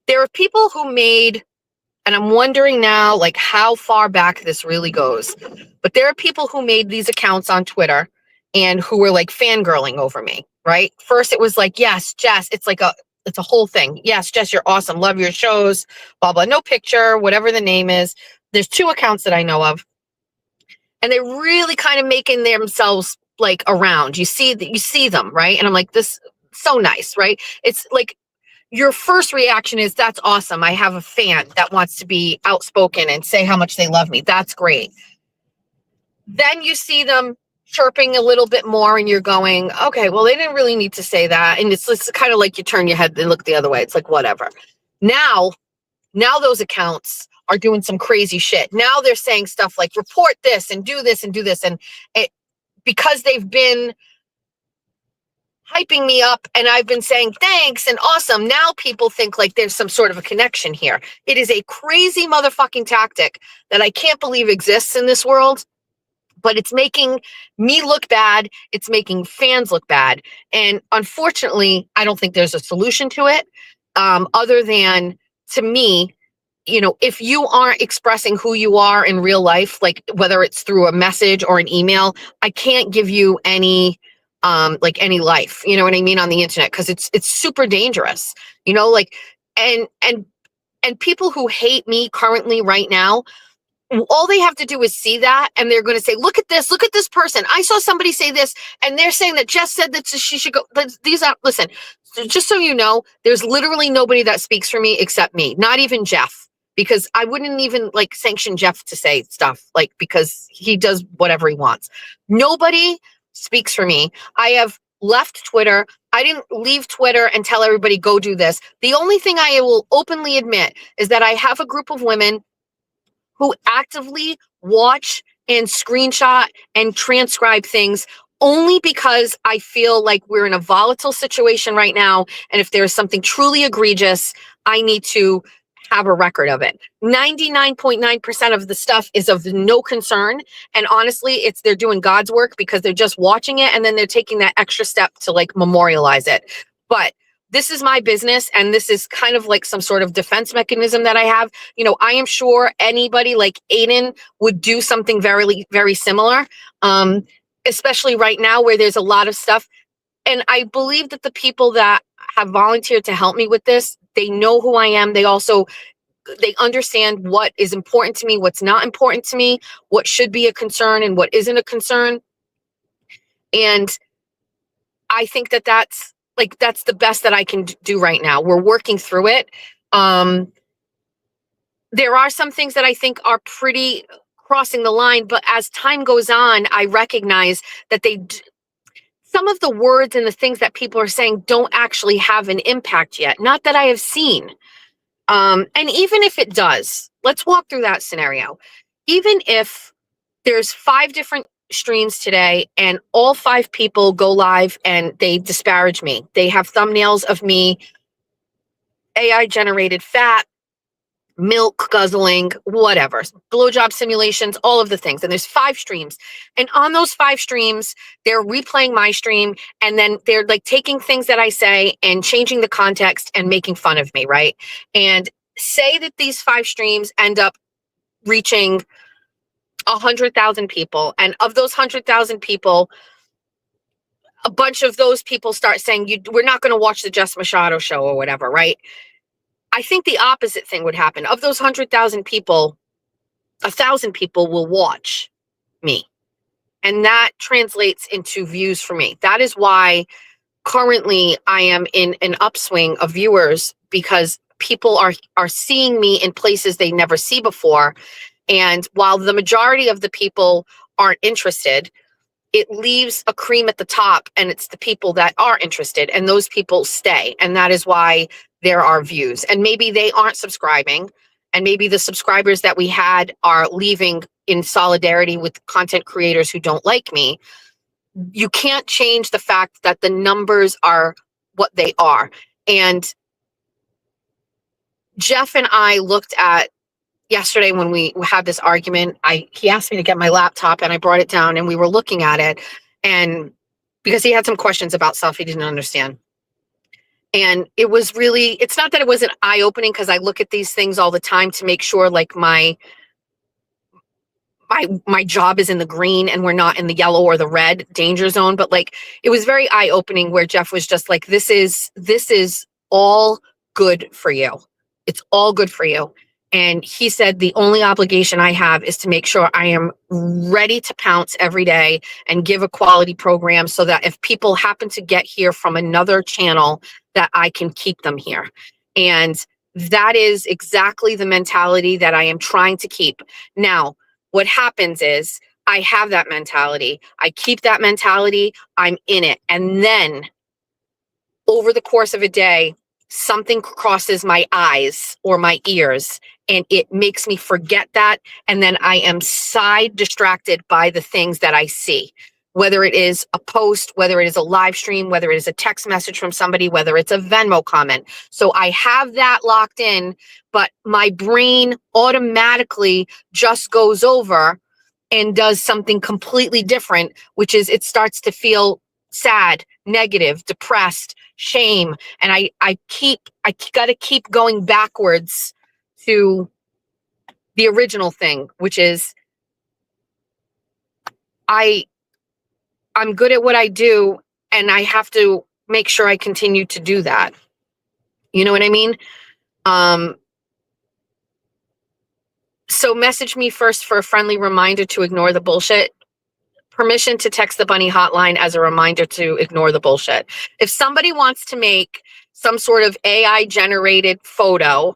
There are people who made, and I'm wondering now, like, how far back this really goes. But there are people who made these accounts on Twitter and who were like fangirling over me, right? First, it was like, yes, Jess, it's a whole thing. Yes, Jess, you're awesome. Love your shows, blah, blah. No picture, whatever the name is. There's 2 accounts that I know of. And they're really kind of making themselves like around. You see them, right? And I'm like, this so nice, right? It's like, your first reaction is, that's awesome. I have a fan that wants to be outspoken and say how much they love me. That's great. Then you see them chirping a little bit more and you're going, okay, well, they didn't really need to say that. And it's kind of like you turn your head and look the other way. It's like, whatever. Now those accounts are doing some crazy shit. Now they're saying stuff like, report this and do this and do this. And because they've been hyping me up and I've been saying thanks and awesome, now people think like there's some sort of a connection here. It is a crazy motherfucking tactic that I can't believe exists in this world, but it's making me look bad. It's making fans look bad. And unfortunately, I don't think there's a solution to it, other than, to me, if you aren't expressing who you are in real life, like whether it's through a message or an email, I can't give you any any life, you know what I mean, on the internet, because it's super dangerous, like, and people who hate me currently right now, all they have to do is see that and they're going to say, look at this person. I saw somebody say this and they're saying that Jess said that she should go. Listen, just so you know, there's literally nobody that speaks for me except me, not even Jeff, because I wouldn't even like sanction Jeff to say stuff, like, because he does whatever he wants. Nobody speaks for me. I have left Twitter. I didn't leave Twitter and tell everybody go do this. The only thing I will openly admit is that I have a group of women who actively watch and screenshot and transcribe things, only because I feel like we're in a volatile situation right now. And if there's something truly egregious, I need to have a record of it. 99.9% of the stuff is of no concern. And honestly, they're doing God's work, because they're just watching it and then they're taking that extra step to like memorialize it. But this is my business, and this is kind of like some sort of defense mechanism that I have. I am sure anybody like Aiden would do something very, very similar, especially right now where there's a lot of stuff. And I believe that the people that have volunteered to help me with this, they know who I am. They understand what is important to me, what's not important to me, what should be a concern and what isn't a concern. And I think that that's the best that I can do right now. We're working through it. There are some things that I think are pretty crossing the line, but as time goes on, I recognize that some of the words and the things that people are saying don't actually have an impact yet. Not that I have seen. And even if it does, let's walk through that scenario. Even if there's 5 different streams today and all 5 people go live and they disparage me, they have thumbnails of me, AI generated fat, milk guzzling, whatever, blowjob simulations, all of the things. And there's 5 streams. And on those 5 streams, they're replaying my stream. And then they're like taking things that I say and changing the context and making fun of me, right? And say that these 5 streams end up reaching 100,000 people. And of those 100,000 people, a bunch of those people start saying, we're not going to watch the Jess Machado show or whatever, right? I think the opposite thing would happen. Of those 100,000 people, 1,000 people will watch me. And that translates into views for me. That is why currently I am in an upswing of viewers, because people are seeing me in places they never see before. And while the majority of the people aren't interested, it leaves a cream at the top, and it's the people that are interested, and those people stay. And that is why there are views. And maybe they aren't subscribing, and maybe the subscribers that we had are leaving in solidarity with content creators who don't like me. You can't change the fact that the numbers are what they are. And Jeff and I looked at yesterday when we had this argument. He asked me to get my laptop and I brought it down and we were looking at it, and because he had some questions about stuff he didn't understand. And it was really, it's not that it wasn't eye-opening, because I look at these things all the time to make sure like my job is in the green and we're not in the yellow or the red danger zone. But like, it was very eye-opening where Jeff was just like, this is all good for you. It's all good for you. And he said, the only obligation I have is to make sure I am ready to pounce every day and give a quality program so that if people happen to get here from another channel, that I can keep them here. And that is exactly the mentality that I am trying to keep. Now, what happens is I have that mentality. I keep that mentality. I'm in it. And then over the course of a day, something crosses my eyes or my ears and it makes me forget that. And then I am side distracted by the things that I see, whether it is a post, whether it is a live stream, whether it is a text message from somebody, whether it's a Venmo comment. So I have that locked in, but my brain automatically just goes over and does something completely different, which is it starts to feel sad, negative, depressed, shame. And I got to keep going backwards to the original thing, which is I'm good at what I do, and I have to make sure I continue to do that. You know what I mean? So message me first for a friendly reminder to ignore the bullshit. Permission to text the bunny hotline as a reminder to ignore the bullshit. If somebody wants to make some sort of AI generated photo,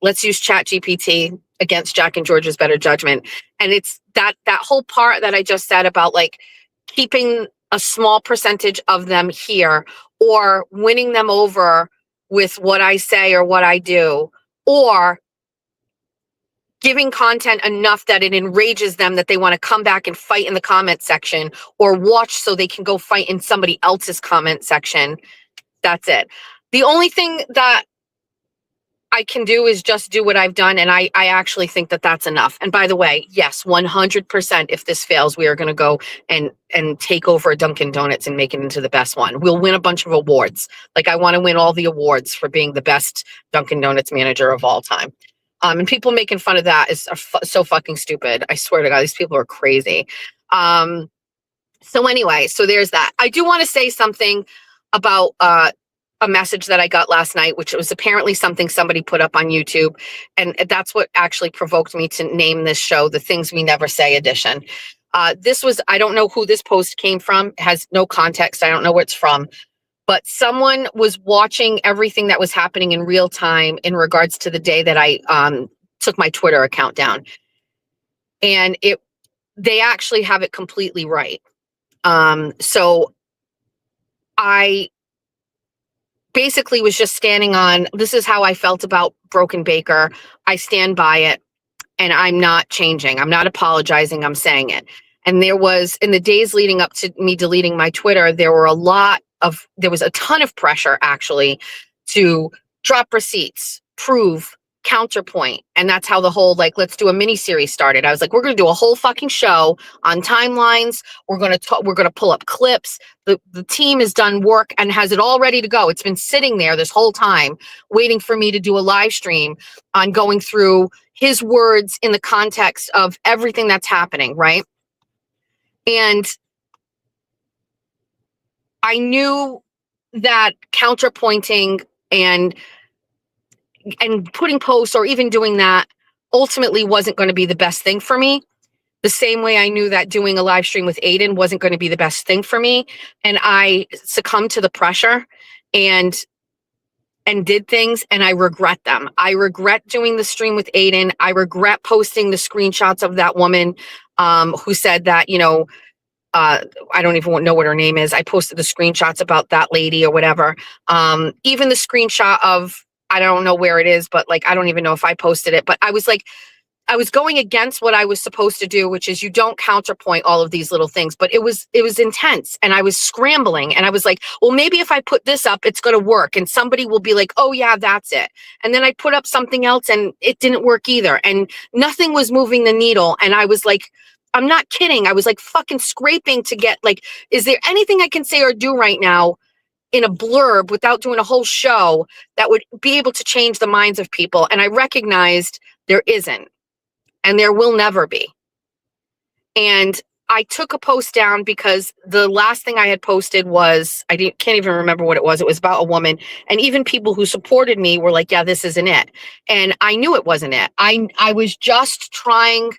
let's use ChatGPT against Jack and George's better judgment. And it's that whole part that I just said about like keeping a small percentage of them here or winning them over with what I say or what I do, or giving content enough that it enrages them that they want to come back and fight in the comment section or watch so they can go fight in somebody else's comment section. That's it. The only thing that I can do is just do what I've done. And I actually think that that's enough. And by the way, yes, 100%, if this fails, we are going to go and take over Dunkin' Donuts and make it into the best one. We'll win a bunch of awards. Like I want to win all the awards for being the best Dunkin' Donuts manager of all time. And people making fun of that is so fucking stupid. I swear to God, these people are crazy. So anyway, so there's that. I do want to say something about a message that I got last night, which was apparently something somebody put up on YouTube. And that's what actually provoked me to name this show The Things We Never Say Edition. This was, I don't know who this post came from. It has no context. I don't know where it's from. But someone was watching everything that was happening in real time in regards to the day that I took my Twitter account down. And they actually have it completely right. So I basically was just standing on, this is how I felt about Broken Baker. I stand by it and I'm not changing. I'm not apologizing. I'm saying it. And there was, in the days leading up to me deleting my Twitter, there was a ton of pressure actually to drop receipts, prove, counterpoint. And that's how the whole, like, let's do a mini series started. I was like, we're going to do a whole fucking show on timelines. We're going to pull up clips. The team has done work and has it all ready to go. It's been sitting there this whole time waiting for me to do a live stream on going through his words in the context of everything that's happening, right? And I knew that counterpointing and putting posts or even doing that ultimately wasn't going to be the best thing for me. The same way I knew that doing a live stream with Aiden wasn't going to be the best thing for me. And I succumbed to the pressure and did things, and I regret them. I regret doing the stream with Aiden. I regret posting the screenshots of that woman who said that, you know, I don't even know what her name is. I posted the screenshots about that lady or whatever. Even the screenshot of I don't know where it is, but like, I don't even know if I posted it, but I was like, I was going against what I was supposed to do, which is you don't counterpoint all of these little things, but it was intense and I was scrambling and I was like, well, maybe if I put this up, it's going to work. And somebody will be like, oh yeah, that's it. And then I put up something else and it didn't work either. And nothing was moving the needle. And I was like, I'm not kidding. I was like fucking scraping to get like, is there anything I can say or do right now in a blurb without doing a whole show that would be able to change the minds of people? And I recognized there isn't. And there will never be. And I took a post down because the last thing I had posted was, can't even remember what it was. It was about a woman. And even people who supported me were like, yeah, this isn't it. And I knew it wasn't it. I was just trying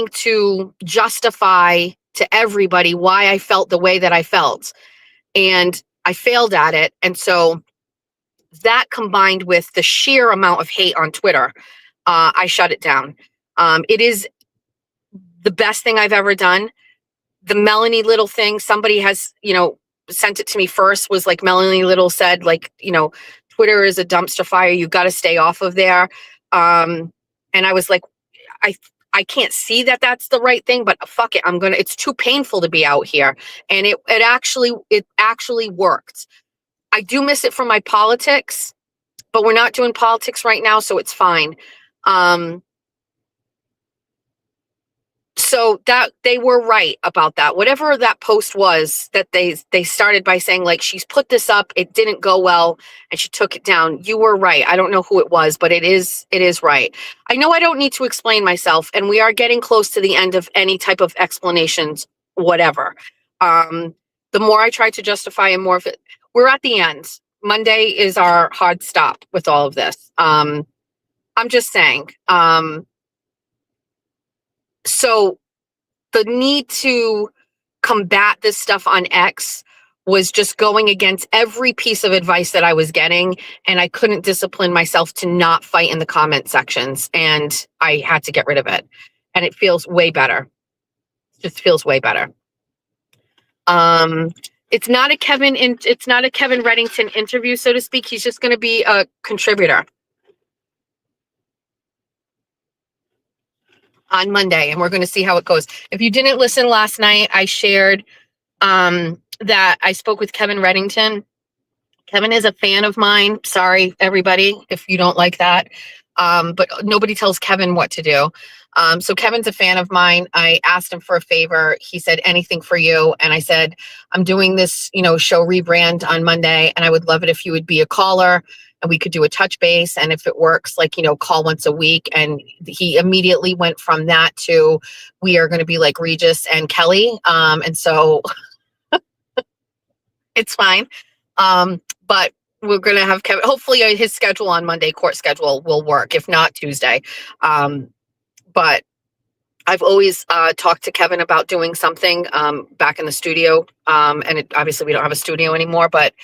to justify to everybody why I felt the way that I felt. And I failed at it. And so that combined with the sheer amount of hate on Twitter, I shut it down. It is the best thing I've ever done. The Melanie Little thing, somebody has, sent it to me first, was like Melanie Little said, like, Twitter is a dumpster fire. You got to stay off of there. And I was like, I can't see that that's the right thing, but fuck it. It's too painful to be out here. And it actually worked. I do miss it from my politics, but we're not doing politics right now, so it's fine. So that they were right about that. Whatever that post was that they started by saying like, she's put this up, it didn't go well, and she took it down. You were right. I don't know who it was, but it is right. I know I don't need to explain myself, and we are getting close to the end of any type of explanations, whatever. The more I try to justify and more of it, we're at the end. Monday is our hard stop with all of this. I'm just saying. So the need to combat this stuff on X was just going against every piece of advice that I was getting, and I couldn't discipline myself to not fight in the comment sections, and I had to get rid of it. And it feels way better. It just feels way better. It's not a Kevin Reddington interview, so to speak. He's just going to be a contributor on Monday, and we're going to see how it goes. If you didn't listen last night, I shared that I spoke with Kevin Reddington. Kevin is a fan of mine. Sorry, everybody, if you don't like that. But nobody tells Kevin what to do. So Kevin's a fan of mine. I asked him for a favor. He said, anything for you. And I said, I'm doing this, show rebrand on Monday, and I would love it if you would be a caller and we could do a touch base. And if it works, like, call once a week. And he immediately went from that to, we are going to be like Regis and Kelly. And so it's fine. But we're going to have Kevin, hopefully his schedule on Monday, court schedule, will work. If not, Tuesday. But I've always talked to Kevin about doing something back in the studio. And obviously we don't have a studio anymore, but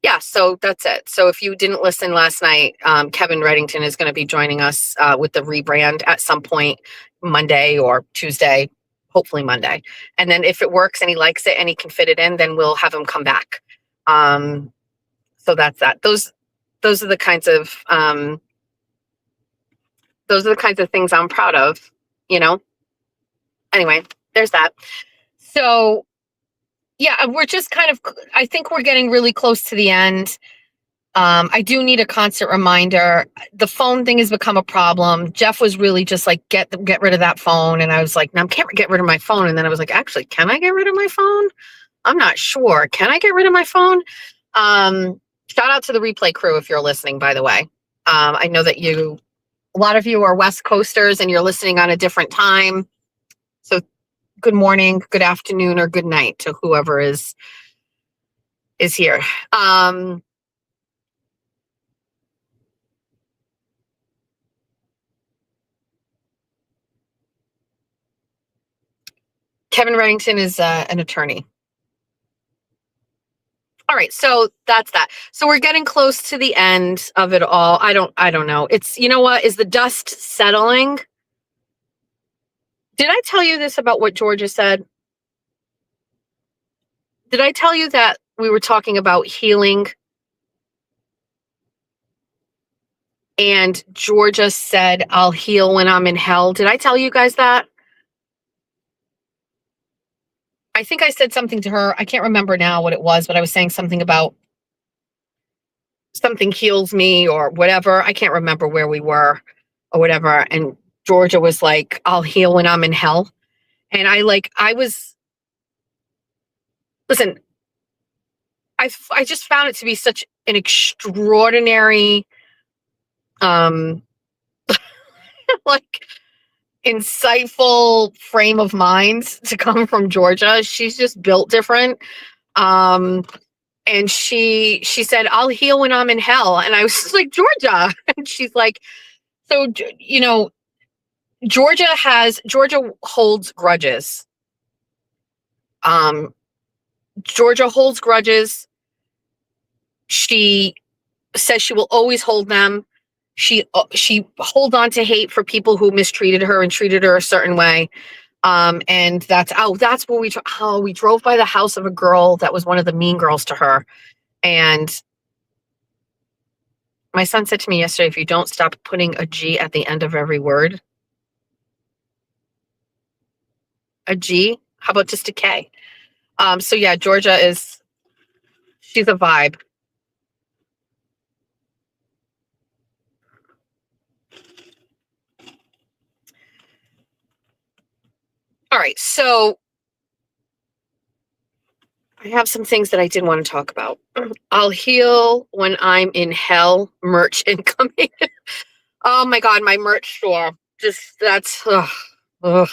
yeah, so that's it. So if you didn't listen last night, Kevin Reddington is going to be joining us with the rebrand at some point Monday or Tuesday, hopefully Monday. And then if it works and he likes it and he can fit it in, then we'll have him come back. So that's that. Those are the kinds of things I'm proud of, Anyway, there's that. So yeah, we're just I think we're getting really close to the end. I do need a constant reminder. The phone thing has become a problem. Jeff was really just like, get rid of that phone. And I was like, no, I can't get rid of my phone. And then I was like, actually, can I get rid of my phone? I'm not sure. Can I get rid of my phone? Shout out to the replay crew if you're listening, by the way. I know that a lot of you are West Coasters and you're listening on a different time. So good morning, good afternoon, or good night to whoever is here. Kevin Reddington is an attorney. All right, so that's that. So we're getting close to the end of it all. I don't know. It's, what, is the dust settling? Did I tell you this about what Georgia said? Did I tell you that we were talking about healing And Georgia said, I'll heal when I'm in hell. Did I tell you guys that? I think I said something to her. I can't remember now what it was, but I was saying something about something heals me or whatever. I can't remember where we were or whatever. And Georgia was like, I'll heal when I'm in hell. And listen, I just found it to be such an extraordinary, like insightful frame of mind to come from Georgia. She's just built different. And she said, I'll heal when I'm in hell. And I was just like, Georgia. And she's like, so, Georgia holds grudges. Georgia holds grudges. She says she will always hold them. She holds on to hate for people who mistreated her and treated her a certain way. And that's where we drove by the house of a girl that was one of the mean girls to her. And my son said to me yesterday, if you don't stop putting a G at the end of every word, a G, how about just a K? So yeah, Georgia she's a vibe. All right, so I have some things that I did want to talk about. I'll heal when I'm in hell. Merch incoming. Oh my God, my merch store. Ugh.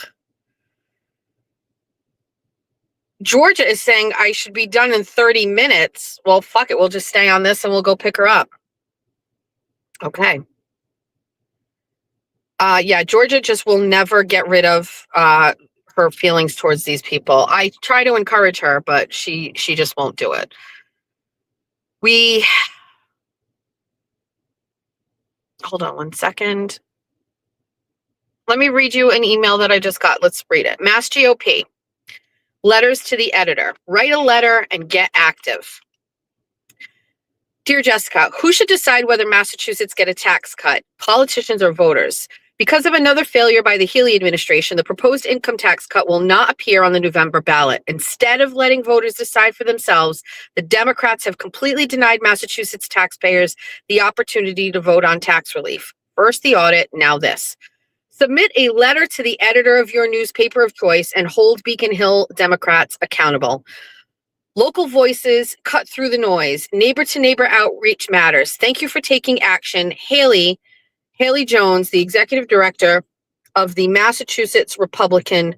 Georgia is saying I should be done in 30 minutes. Well, fuck it. We'll just stay on this and we'll go pick her up. Okay. Yeah, Georgia just will never get rid of her feelings towards these people. I try to encourage her, but she just won't do it. Hold on one second. Let me read you an email that I just got. Let's read it. Mass GOP. Letters to the editor. Write a letter and get active. Dear Jessica, who should decide whether Massachusetts get a tax cut, politicians or voters? Because of another failure by the Healey administration, the proposed income tax cut will not appear on the November ballot. Instead of letting voters decide for themselves, the Democrats have completely denied Massachusetts taxpayers the opportunity to vote on tax relief. First the audit, now this. Submit a letter to the editor of your newspaper of choice and hold Beacon Hill Democrats accountable. Local voices cut through the noise. Neighbor to neighbor outreach matters. Thank you for taking action. Haley Jones, the executive director of the Massachusetts Republican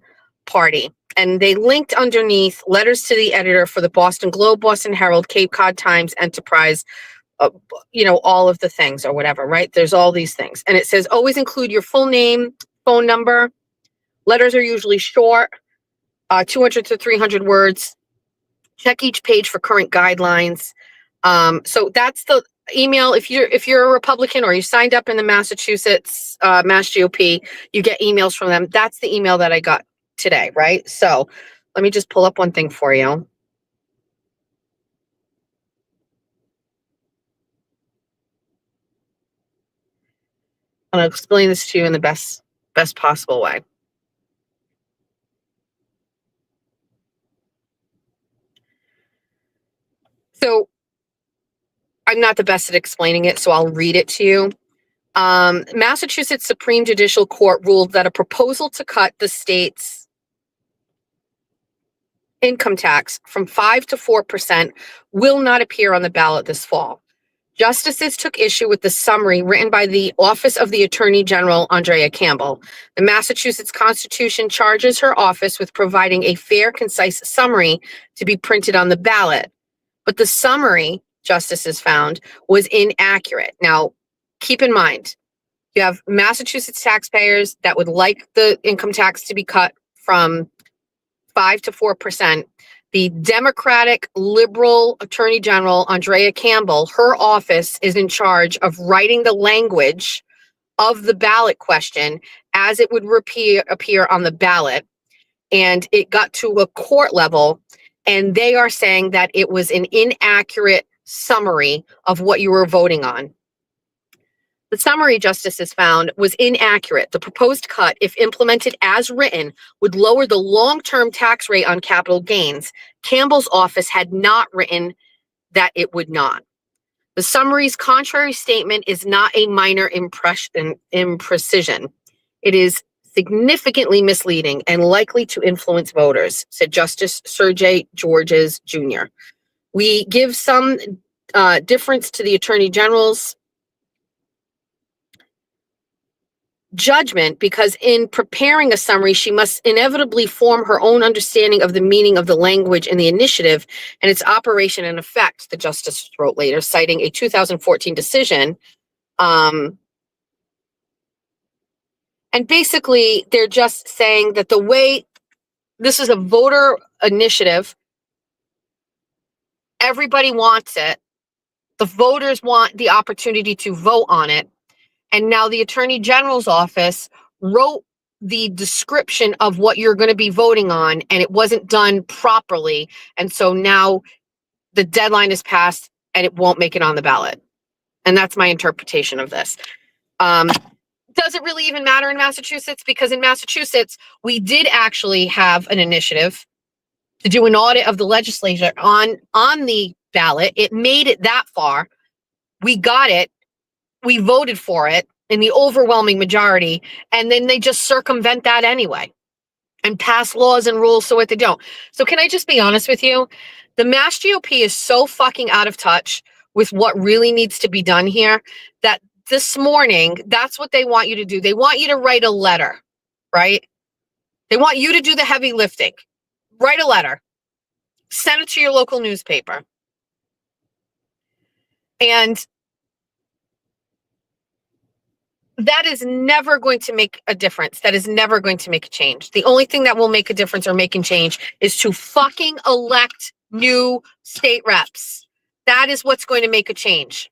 Party. And they linked underneath letters to the editor for the Boston Globe, Boston Herald, Cape Cod Times, Enterprise, all of the things or whatever, right? There's all these things. And it says, always include your full name, phone number. Letters are usually short, 200 to 300 words. Check each page for current guidelines. So that's the email. If you're a Republican or you signed up in the Massachusetts Mass GOP, you get emails from them. That's the email that I got today, right? So let me just pull up one thing for you. I'll explain this to you in the best possible way. So I'm not the best at explaining it, so I'll read it to you. Massachusetts Supreme Judicial Court ruled that a proposal to cut the state's income tax from 5% to 4% will not appear on the ballot this fall. Justices took issue with the summary written by the Office of the Attorney General, Andrea Campbell. The Massachusetts Constitution charges her office with providing a fair, concise summary to be printed on the ballot. But the summary, justices found, was inaccurate. Now, keep in mind, you have Massachusetts taxpayers that would like the income tax to be cut from 5% to 4%. The Democratic liberal Attorney General, Andrea Campbell, her office is in charge of writing the language of the ballot question as it would appear on the ballot. And it got to a court level, and they are saying that it was an inaccurate summary of what you were voting on. The summary, justices found, was inaccurate. The proposed cut, if implemented as written, would lower the long-term tax rate on capital gains. Campbell's office had not written that it would not. The summary's contrary statement is not a minor imprecision. It is significantly misleading and likely to influence voters, said Justice Sergey Georges Jr. We give some difference to the Attorney General's judgment because in preparing a summary, she must inevitably form her own understanding of the meaning of the language in the initiative and its operation and effect, the justice wrote later, citing a 2014 decision. And basically, they're just saying that the way this is a voter initiative, everybody wants it. The voters want the opportunity to vote on it. And now the Attorney General's office wrote the description of what you're going to be voting on, and it wasn't done properly. And so now the deadline is passed and it won't make it on the ballot. And that's my interpretation of this. Does it really even matter in Massachusetts? Because in Massachusetts, we did actually have an initiative to do an audit of the legislature on the ballot. It made it that far. We got it. We voted for it in the overwhelming majority, and then they just circumvent that anyway and pass laws and rules so what they don't. So can I just be honest with you? The Mass GOP is so fucking out of touch with what really needs to be done here that this morning, that's what they want you to do. They want you to write a letter, right? They want you to do the heavy lifting. Write a letter. Send it to your local newspaper. And that is never going to make a difference. That is never going to make a change. The only thing that will make a difference or make a change is to fucking elect new state reps. That is what's going to make a change.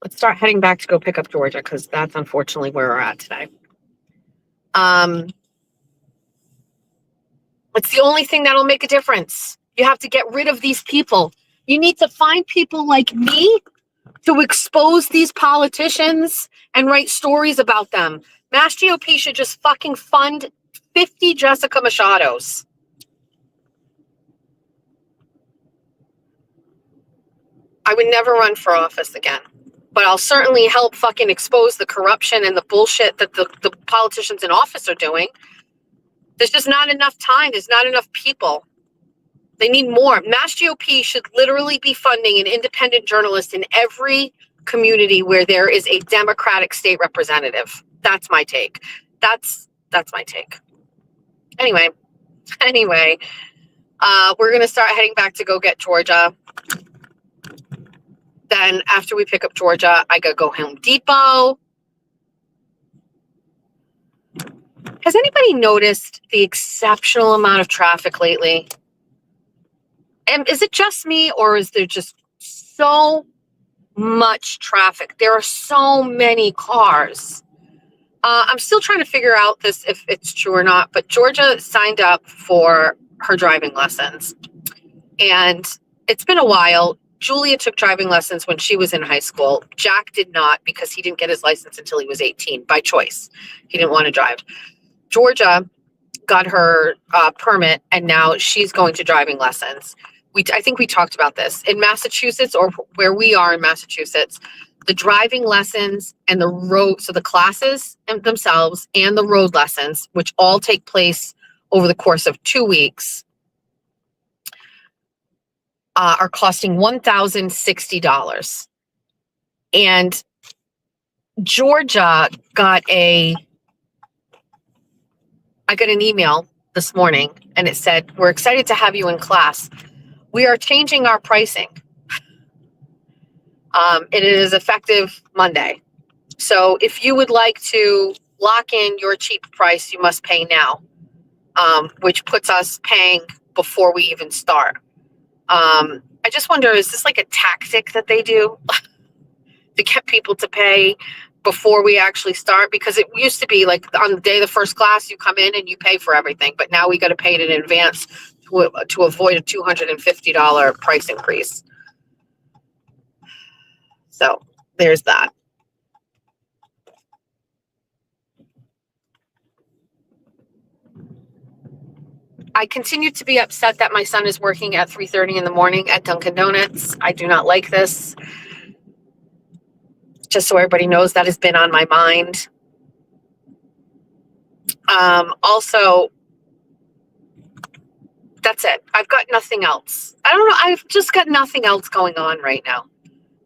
Let's start heading back to go pick up Georgia because that's unfortunately where we're at today. It's the only thing that'll make a difference. You have to get rid of these people. You need to find people like me to expose these politicians and write stories about them. Mass GOP should just fucking fund 50 Jessica Machados. I would never run for office again, but I'll certainly help fucking expose the corruption and the bullshit that the politicians in office are doing. There's just not enough time. There's not enough people. They need more. Mass GOP should literally be funding an independent journalist in every community where there is a Democratic state representative. That's my take. That's my take. Anyway, we're going to start heading back to go get Georgia. Then after we pick up Georgia, I gotta go Home Depot. Has anybody noticed the exceptional amount of traffic lately? And is it just me, or is there just so much traffic? There are so many cars. I'm still trying to figure out this, if it's true or not, but Georgia signed up for her driving lessons. And it's been a while. Julia took driving lessons when she was in high school. Jack did not because he didn't get his license until he was 18 by choice. He didn't want to drive. Georgia got her permit, and now she's going to driving lessons. I think we talked about this. In Massachusetts, or where we are in Massachusetts, the driving lessons and the road, so the classes themselves and the road lessons, which all take place over the course of 2 weeks, are costing $1,060. And Georgia I got an email this morning and it said, "We're excited to have you in class. We are changing our pricing. It is effective Monday. So if you would like to lock in your cheap price, you must pay now," which puts us paying before we even start. I just wonder, is this like a tactic that they do to get people to pay before we actually start? Because it used to be like on the day of the first class, you come in and you pay for everything. But now we got to pay it in advance to to avoid a $250 price increase. So there's that. I continue to be upset that my son is working at 3:30 in the morning at Dunkin' Donuts. I do not like this. Just so everybody knows, that has been on my mind. Also, that's it. I've got nothing else. I don't know. I've just got nothing else going on right now.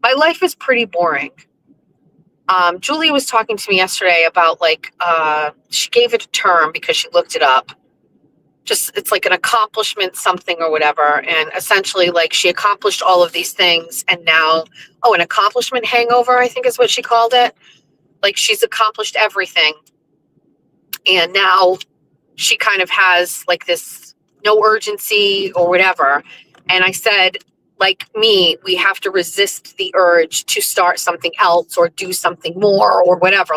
My life is pretty boring. Julie was talking to me yesterday about she gave it a term because she looked it up. It's like an accomplishment something or whatever. And essentially she accomplished all of these things and now, an accomplishment hangover, I think is what she called it. Like she's accomplished everything. And now she kind of has this no urgency or whatever. And I said, like me, we have to resist the urge to start something else or do something more or whatever.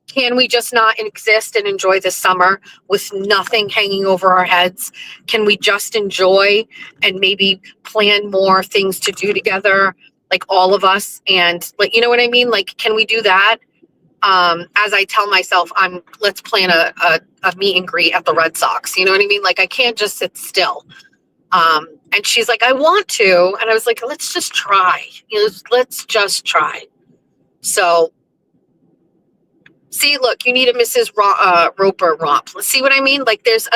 Can we just not exist and enjoy the summer with nothing hanging over our heads? Can we just enjoy and maybe plan more things to do together, all of us? And you know what I mean? Can we do that? As I tell myself, let's plan a meet and greet at the Red Sox. You know what I mean? I can't just sit still. And she's like, I want to. And I was like, let's just try. Let's just try. So, see, look, you need a Mrs. Roper romp. See what I mean? There's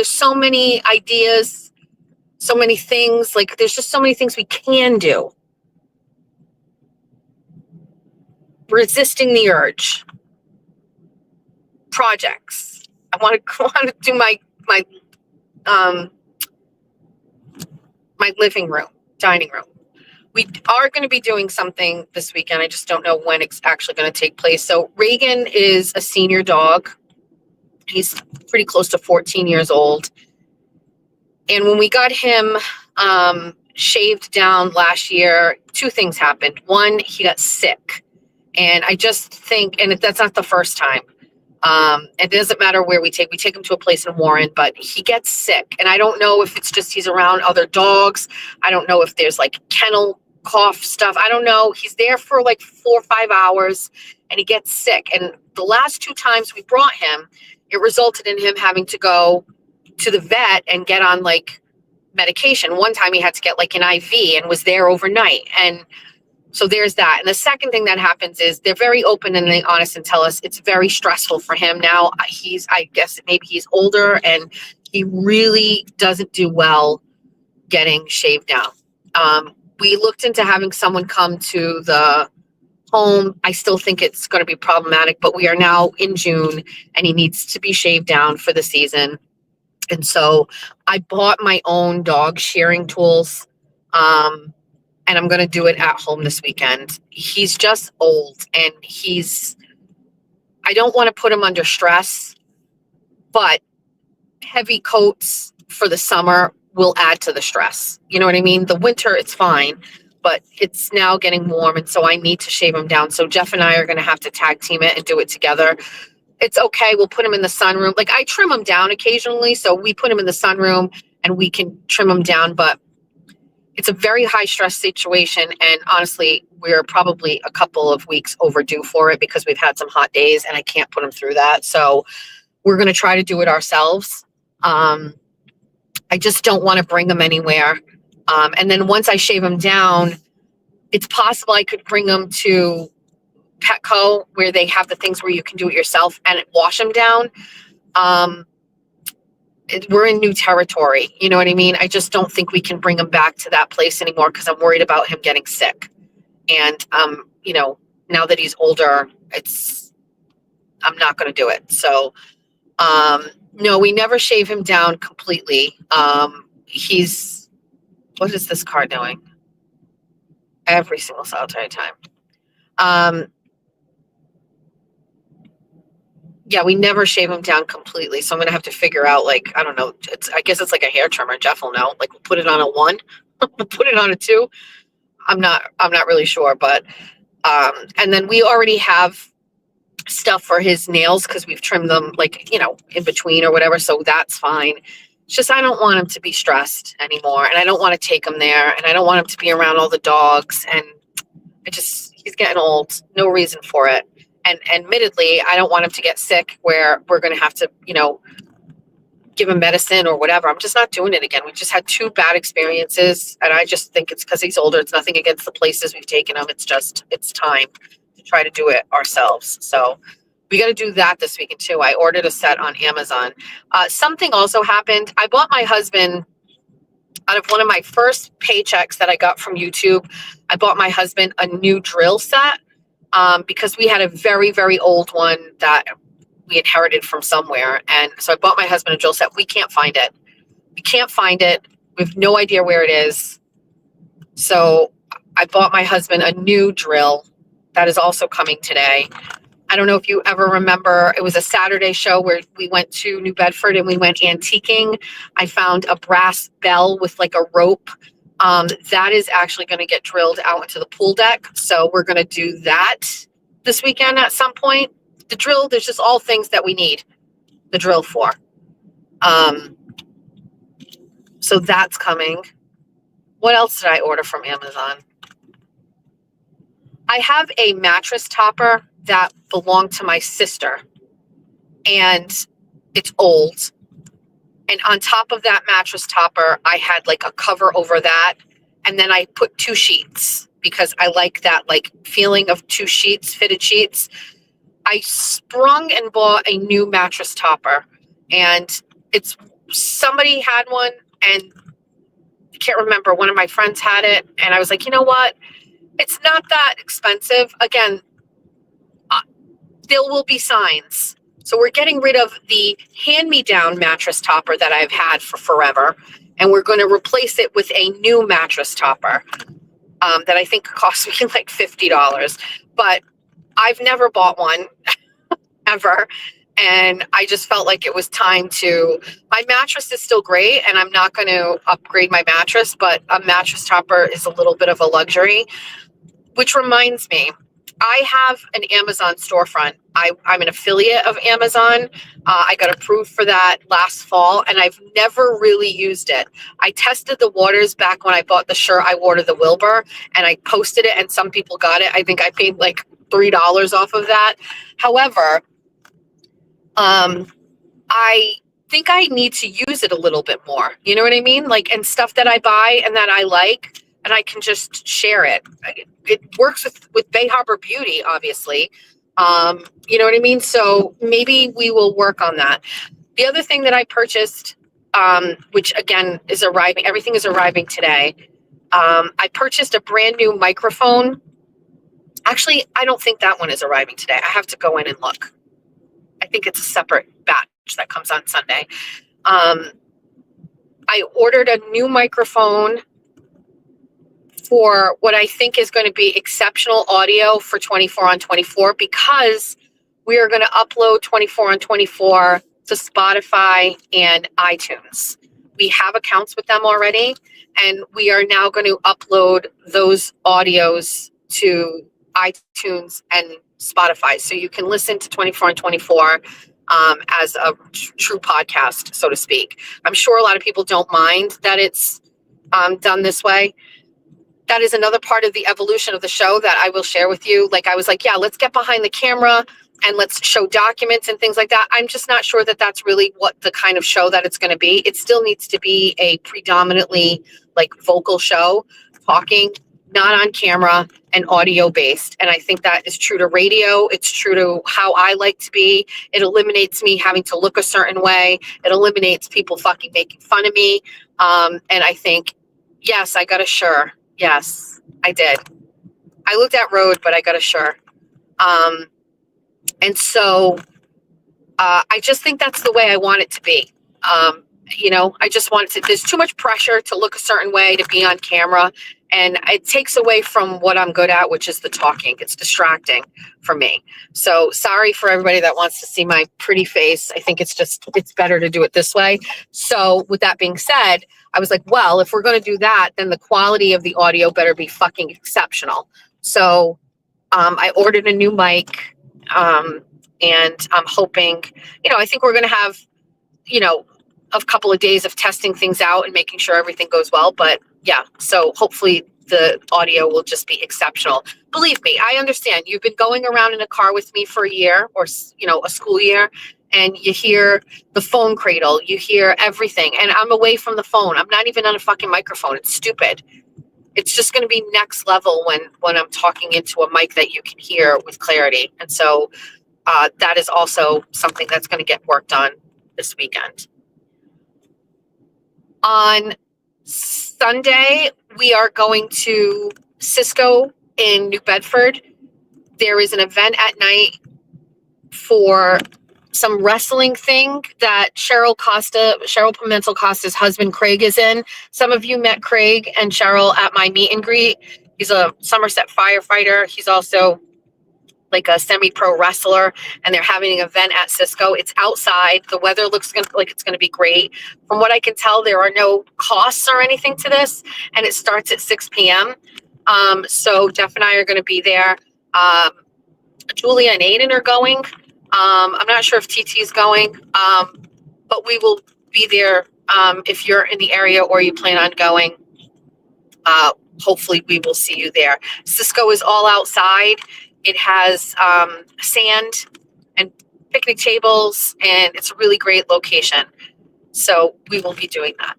so many ideas, so many things. There's just so many things we can do. Resisting the urge. Projects. I want to do my living room, dining room. We are going to be doing something this weekend. I just don't know when it's actually going to take place. So Reagan is a senior dog. He's pretty close to 14 years old. And when we got him shaved down last year, two things happened. One, he got sick. And I just think, and that's not the first time. It doesn't matter where we take him to a place in Warren, but he gets sick. And I don't know if it's just he's around other dogs. I don't know if there's kennel cough stuff. I don't know. He's there for 4 or 5 hours and he gets sick. And the last 2 times we brought him, it resulted in him having to go to the vet and get on medication. One time he had to get an IV and was there overnight. And so there's that. And the second thing that happens is they're very open and they honest and tell us it's very stressful for him now. I guess maybe he's older and he really doesn't do well getting shaved down. We looked into having someone come to the home. I still think it's going to be problematic, but we are now in June and he needs to be shaved down for the season. And so I bought my own dog shearing tools. And I'm going to do it at home this weekend. He's just old and I don't want to put him under stress, but heavy coats for the summer will add to the stress. You know what I mean? The winter, it's fine, but it's now getting warm. And so I need to shave him down. So Jeff and I are going to have to tag team it and do it together. It's okay. We'll put him in the sunroom. I trim him down occasionally. So we put him in the sunroom and we can trim him down, but it's a very high stress situation. And honestly, we're probably a couple of weeks overdue for it because we've had some hot days and I can't put him through that. So we're going to try to do it ourselves. I just don't want to bring him anywhere. And then once I shave him down, it's possible I could bring him to Petco where they have the things where you can do it yourself and wash him down. We're in new territory. You know what I mean? I just don't think we can bring him back to that place anymore because I'm worried about him getting sick. And, now that he's older, I'm not going to do it. So, no, we never shave him down completely. What is this car doing? Every single solitary time. Yeah, we never shave him down completely. So I'm going to have to figure out, I don't know. I guess it's like a hair trimmer. Jeff will know. We'll put it on a 1, we'll put it on a 2. I'm not really sure, but, and then we already have stuff for his nails because we've trimmed them in between or whatever. So that's fine. It's just I don't want him to be stressed anymore, and I don't want to take him there, and I don't want him to be around all the dogs, and he's getting old. No reason for it. And admittedly, I don't want him to get sick where we're going to have to, give him medicine or whatever. I'm just not doing it again. We just had 2 bad experiences, and I just think it's because he's older. It's nothing against the places we've taken him. It's time to try to do it ourselves. So we got to do that this weekend too. I ordered a set on Amazon. Something also happened. I bought my husband, out of one of my first paychecks that I got from YouTube, I bought my husband a new drill set because we had a very, very old one that we inherited from somewhere. And so I bought my husband a drill set. We can't find it. We can't find it. We have no idea where it is. So I bought my husband a new drill that is also coming today. I don't know if you ever remember, it was a Saturday show where we went to New Bedford and we went antiquing. I found a brass bell with like a rope. That is actually going to get drilled out into the pool deck. So we're going to do that this weekend at some point. The drill, there's just all things that we need the drill for. So that's coming. What else did I order from Amazon? I have a mattress topper that belonged to my sister, and it's old. And on top of that mattress topper, I had like a cover over that. And then I put 2 sheets because I like that like feeling of 2 sheets, fitted sheets. I sprung and bought a new mattress topper, and somebody had one, and I can't remember, one of my friends had it. And I was like, you know what? It's not that expensive. Again, there will be signs. So we're getting rid of the hand-me-down mattress topper that I've had for forever, and we're going to replace it with a new mattress topper that I think cost me like $50. But I've never bought one, ever, and I just felt like it was time to. My mattress is still great, and I'm not going to upgrade my mattress, but a mattress topper is a little bit of a luxury. Which reminds me, I have an Amazon storefront. I'm an affiliate of Amazon. I got approved for that last fall, and I've never really used it. I tested the waters back when I bought the shirt I wore to the Wilbur, and I posted it, and some people got it. I think I paid like $3 off of that. However, I think I need to use it a little bit more. You know what I mean? Like, and stuff that I buy and that I like, and I can just share it. It works with Bay Harbor Beauty, obviously. You know what I mean? So maybe we will work on that. The other thing that I purchased, which again is arriving, everything is arriving today. I purchased a brand new microphone. Actually, I don't think that one is arriving today. I have to go in and look. I think it's a separate batch that comes on Sunday. I ordered a new microphone for what I think is going to be exceptional audio for 24 on 24, because we are going to upload 24 on 24 to Spotify and iTunes. We have accounts with them already, and we are now going to upload those audios to iTunes and Spotify. So you can listen to 24 on 24 as a true podcast, so to speak. I'm sure a lot of people don't mind that it's done this way. That is another part of the evolution of the show that I will share with you. Like, I was like, yeah, let's get behind the camera and let's show documents and things like that. I'm just not sure that that's really what the kind of show that it's going to be. It still needs to be a predominantly like vocal show, talking, not on camera, and audio based. And I think that is true to radio. It's true to how I like to be. It eliminates me having to look a certain way. It eliminates people fucking making fun of me. And I think, yes, I got a sure. Yes, I did. I looked at Rode, but I got a sure. And so I just think that's the way I want it to be. I just want it to, there's too much pressure to look a certain way, to be on camera. And it takes away from what I'm good at, which is the talking. It's distracting for me. So sorry for everybody that wants to see my pretty face. I think it's better to do it this way. So with that being said, I was like, well, if we're going to do that, then the quality of the audio better be fucking exceptional. So I ordered a new mic, and I'm hoping, I think we're going to have, a couple of days of testing things out and making sure everything goes well. But yeah, so hopefully the audio will just be exceptional. Believe me, I understand. You've been going around in a car with me for a year or, a school year, and you hear the phone cradle, you hear everything. And I'm away from the phone. I'm not even on a fucking microphone. It's stupid. It's just going to be next level when I'm talking into a mic that you can hear with clarity. And so that is also something that's going to get worked on this weekend. On Sunday, we are going to Cisco in New Bedford. There is an event at night for some wrestling thing that Cheryl Pimentel Costa's husband Craig is in. Some of you met Craig and Cheryl at my meet and greet. He's a Somerset firefighter. He's also like a semi-pro wrestler, and they're having an event at Cisco. It's outside. The weather looks like it's going to be great. From what I can tell, there are no costs or anything to this, and it starts at 6 p.m. So Jeff and I are going to be there. Julia and Aiden are going. I'm not sure if TT is going, but we will be there if you're in the area or you plan on going. Hopefully we will see you there. Cisco is all outside. It has sand and picnic tables, and it's a really great location. So we will be doing that.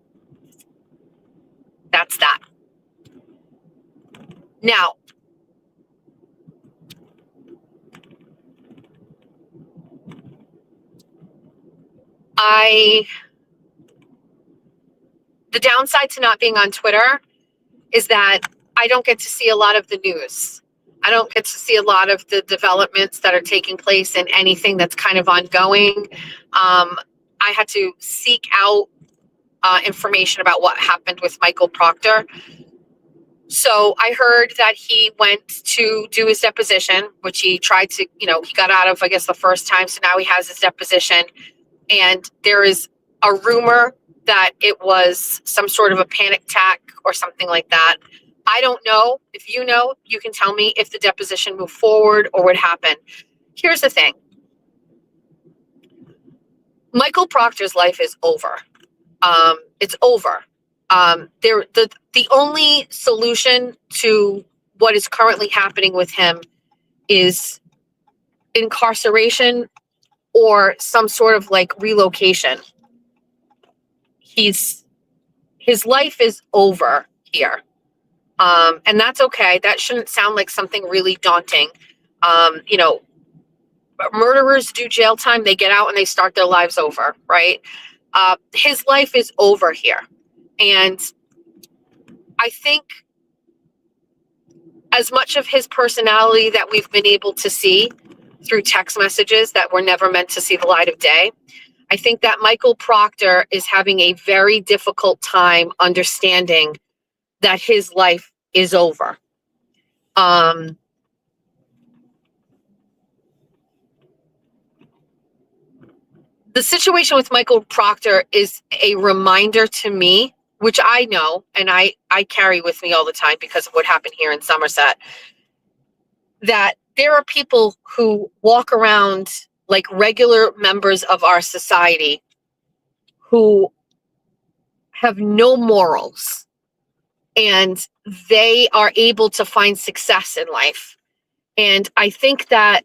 That's that. Now, the downside to not being on Twitter is that I don't get to see a lot of the news. I don't get to see a lot of the developments that are taking place and anything that's kind of ongoing. I had to seek out information about what happened with Michael Proctor. So I heard that he went to do his deposition, which he tried to, he got out of, I guess, the first time. So now he has his deposition. And there is a rumor that it was some sort of a panic attack or something like that. I don't know. If you know, you can tell me if the deposition moved forward or what happened. Here's the thing. Michael Proctor's life is over. It's over. The only solution to what is currently happening with him is incarceration or some sort of like relocation. His life is over here. And that's okay. That shouldn't sound like something really daunting. Murderers do jail time. They get out and they start their lives over, right? His life is over here. And I think as much of his personality that we've been able to see through text messages that were never meant to see the light of day, I think that Michael Proctor is having a very difficult time understanding that his life is over. The situation with Michael Proctor is a reminder to me, which I know and I carry with me all the time because of what happened here in Somerset, that there are people who walk around like regular members of our society who have no morals, and they are able to find success in life. And I think that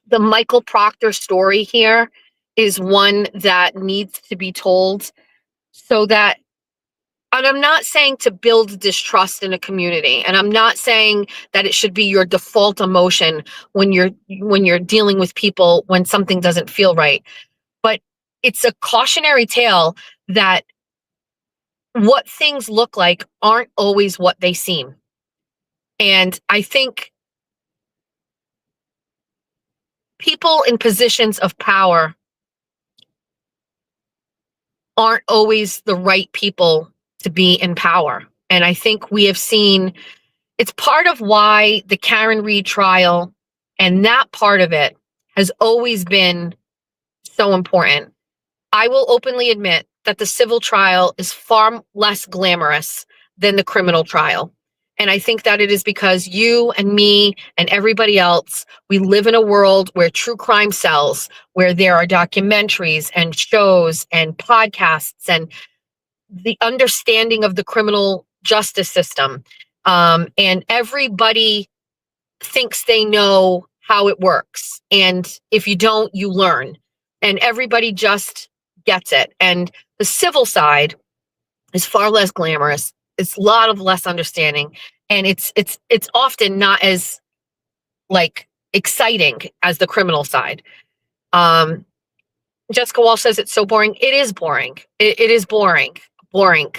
the Michael Proctor story here is one that needs to be told so that, and I'm not saying to build distrust in a community, and I'm not saying that it should be your default emotion when you're dealing with people when something doesn't feel right. But it's a cautionary tale that what things look like aren't always what they seem. And I think people in positions of power aren't always the right people to be in power. And I think we have seen, it's part of why the Karen Reed trial and that part of it has always been so important. I will openly admit that the civil trial is far less glamorous than the criminal trial. And I think that it is because you and me and everybody else, we live in a world where true crime sells, where there are documentaries and shows and podcasts and the understanding of the criminal justice system. And everybody thinks they know how it works. And if you don't, you learn. And everybody just gets it. And the civil side is far less glamorous. It's a lot of less understanding. And it's often not as like exciting as the criminal side. Jessica Walsh says it's so boring. It is boring. It is boring. Boring.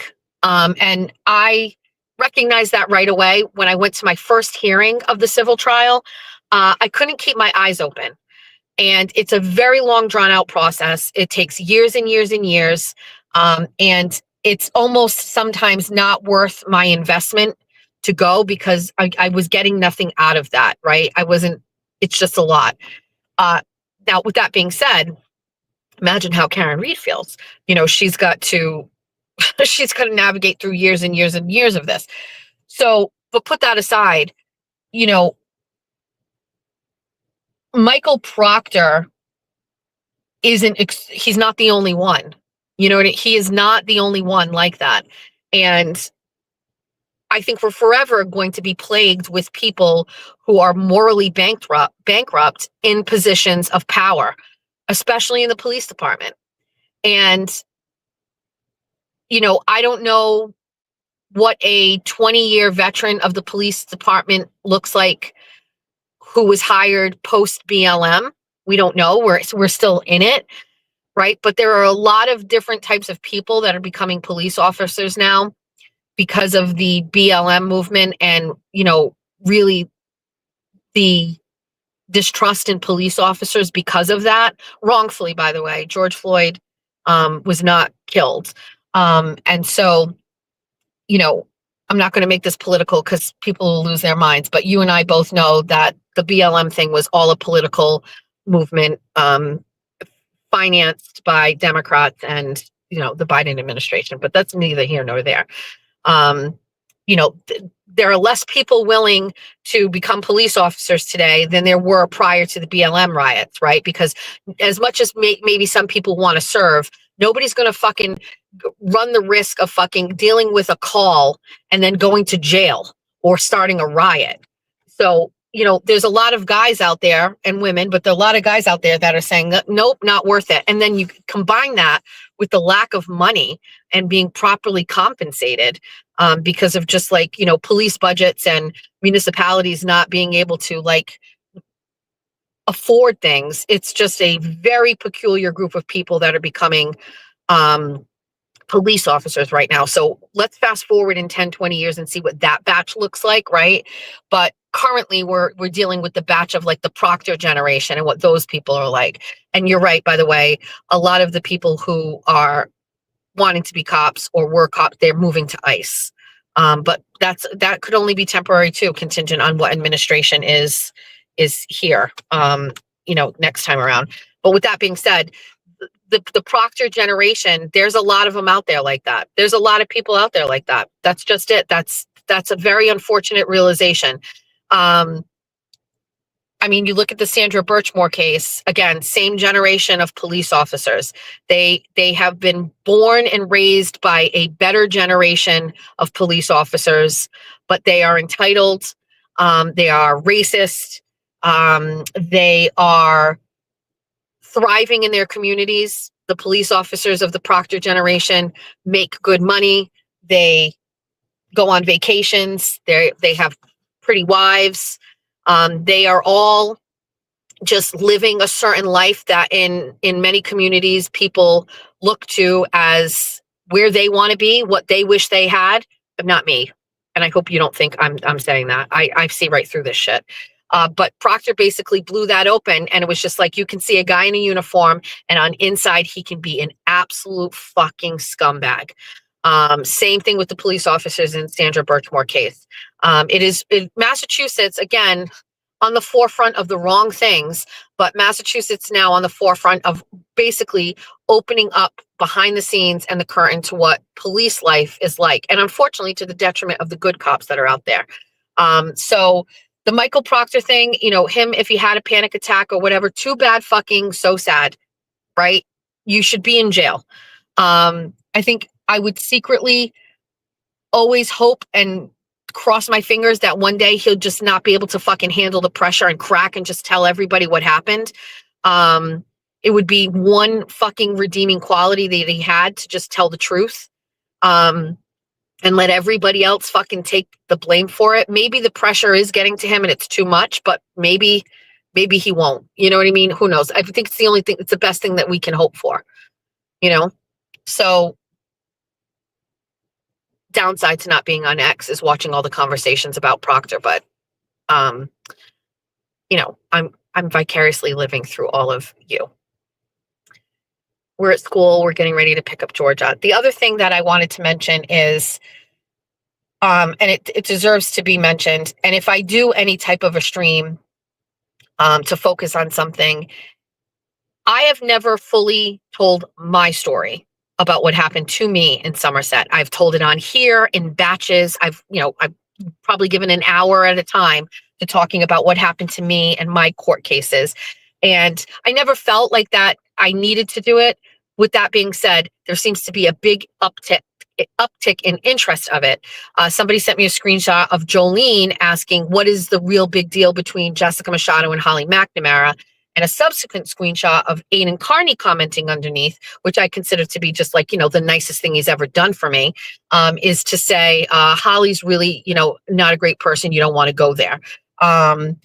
And I recognized that right away when I went to my first hearing of the civil trial. I couldn't keep my eyes open. And it's a very long, drawn out process. It takes years and years and years. And it's almost sometimes not worth my investment to go because I was getting nothing out of that, right? It's just a lot. Now, with that being said, imagine how Karen Reed feels. She's got to navigate through years and years and years of this. So, but put that aside, Michael Proctor he's not the only one. He is not the only one like that. And I think we're forever going to be plagued with people who are morally bankrupt in positions of power, especially in the police department. And, I don't know what a 20-year veteran of the police department looks like who was hired post BLM. We don't know. We're still in it, right? But there are a lot of different types of people that are becoming police officers now because of the BLM movement and, really the distrust in police officers because of that. Wrongfully, by the way. George Floyd was not killed. And so, I'm not going to make this political because people will lose their minds, but you and I both know that the BLM thing was all a political movement financed by Democrats and, the Biden administration, but that's neither here nor there. There are less people willing to become police officers today than there were prior to the BLM riots, right? Because as much as maybe some people want to serve, nobody's going to fucking run the risk of fucking dealing with a call and then going to jail or starting a riot. So, there's a lot of guys out there and women, but there are a lot of guys out there that are saying, nope, not worth it. And then you combine that with the lack of money and being properly compensated because of just police budgets and municipalities not being able to afford things. It's just a very peculiar group of people that are becoming police officers right now. So let's fast forward in 10, 20 years and see what that batch looks like, right? But currently we're dealing with the batch of the Proctor generation and what those people are like. And you're right, by the way, a lot of the people who are wanting to be cops or were cops, they're moving to ICE. But that could only be temporary too, contingent on what administration is here, next time around. But with that being said, the Proctor generation, there's a lot of them out there like that. There's a lot of people out there like that. That's just it. That's a very unfortunate realization. You look at the Sandra Birchmore case, again, same generation of police officers. They have been born and raised by a better generation of police officers, but they are entitled. They are racist. They are thriving in their communities. The police officers of the Proctor generation make good money. They go on vacations. They have pretty wives. They are all just living a certain life that in many communities people look to as where they want to be, what they wish they had, but not me. And I hope you don't think I'm saying that. I see right through this shit. But Proctor basically blew that open, and it was just you can see a guy in a uniform, and on inside he can be an absolute fucking scumbag. Same thing with the police officers in Sandra Birchmore case. It is in Massachusetts, again, on the forefront of the wrong things, but Massachusetts now on the forefront of basically opening up behind the scenes and the curtain to what police life is like. And unfortunately, to the detriment of the good cops that are out there. So the Michael Proctor thing, you know, him, if he had a panic attack or whatever, too bad, fucking so sad, right? You should be in jail. I think I would secretly always hope and cross my fingers that one day he'll just not be able to fucking handle the pressure and crack and just tell everybody what happened. It would be one fucking redeeming quality that he had, to just tell the truth. And let everybody else fucking take the blame for it. Maybe the pressure is getting to him and it's too much, but maybe he won't. You know what I mean? Who knows? I think it's the only thing, it's the best thing that we can hope for, you know? So downside to not being on X is watching all the conversations about Proctor, but you know, I'm vicariously living through all of you. We're at school, we're getting ready to pick up Georgia. The other thing that I wanted to mention is and it deserves to be mentioned, and if I do any type of a stream to focus on something, I have never fully told my story about what happened to me in Somerset. I've told it on here in batches. I've probably given an hour at a time to talking about what happened to me and my court cases. And I never felt like that I needed to do it. With that being said, there seems to be a big uptick in interest of it. Somebody sent me a screenshot of Jolene asking, what is the real big deal between Jessica Machado and Holly McNamara? And a subsequent screenshot of Aidan Carney commenting underneath, which I consider to be just like, you know, the nicest thing he's ever done for me, is to say, Holly's really, you know, not a great person. You don't want to go there. But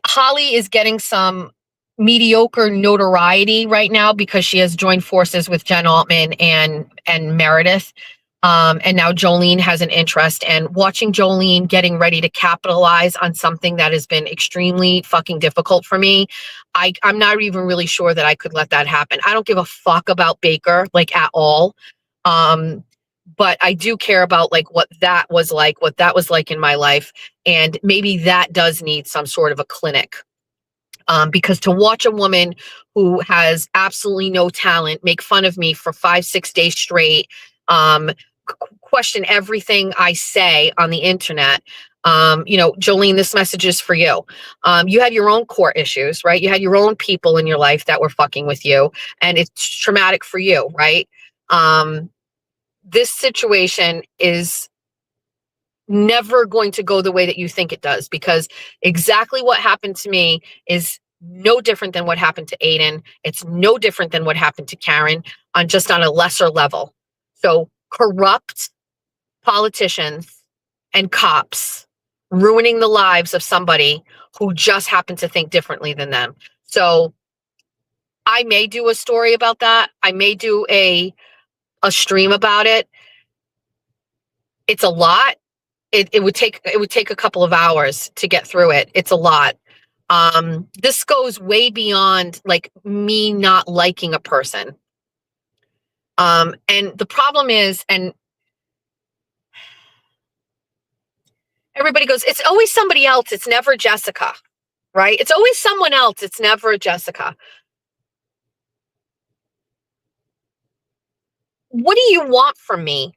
Holly is getting some mediocre notoriety right now because she has joined forces with Jen Altman and Meredith. And now Jolene has an interest, and watching Jolene getting ready to capitalize on something that has been extremely fucking difficult for me. I'm not even really sure that I could let that happen. I don't give a fuck about Baker, like, at all. But I do care about like what that was like in my life. And maybe that does need some sort of a clinic. Because to watch a woman who has absolutely no talent make fun of me for 5-6 days straight, question everything I say on the internet. You know, Jolene, this message is for you. You had your own core issues, right? You had your own people in your life that were fucking with you, and it's traumatic for you, right? This situation is never going to go the way that you think it does, because exactly what happened to me is no different than what happened to Aidan. It's no different than what happened to Karen, on a lesser level. So corrupt politicians and cops ruining the lives of somebody who just happened to think differently than them. So I may do a story about that. I may do a stream about it. It's a lot. It would take a couple of hours to get through it. It's a lot. This goes way beyond like me not liking a person. And the problem is, and everybody goes, it's always somebody else. It's never Jessica, right? It's always someone else. It's never Jessica. What do you want from me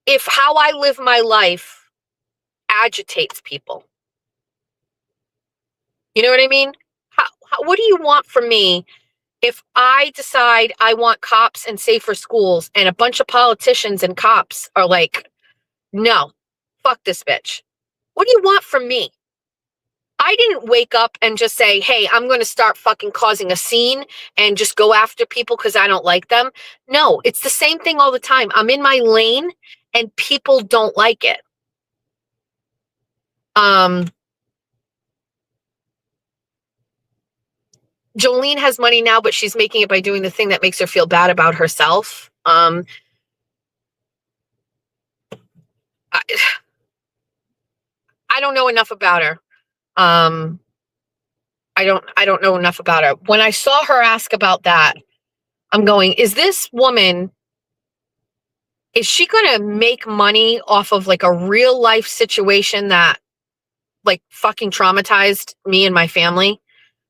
if how I live my life agitates people? You know what I mean? What do you want from me if I decide I want cops and safer schools, and a bunch of politicians and cops are like, no, fuck this bitch? What do you want from me? I didn't wake up and just say, hey, I'm going to start fucking causing a scene and just go after people because I don't like them. No, it's the same thing all the time. I'm in my lane and people don't like it. Jolene has money now, but she's making it by doing the thing that makes her feel bad about herself. I don't know enough about her. I don't know enough about her. When I saw her ask about that, I'm going, is this woman, is she going to make money off of like a real life situation that like fucking traumatized me and my family?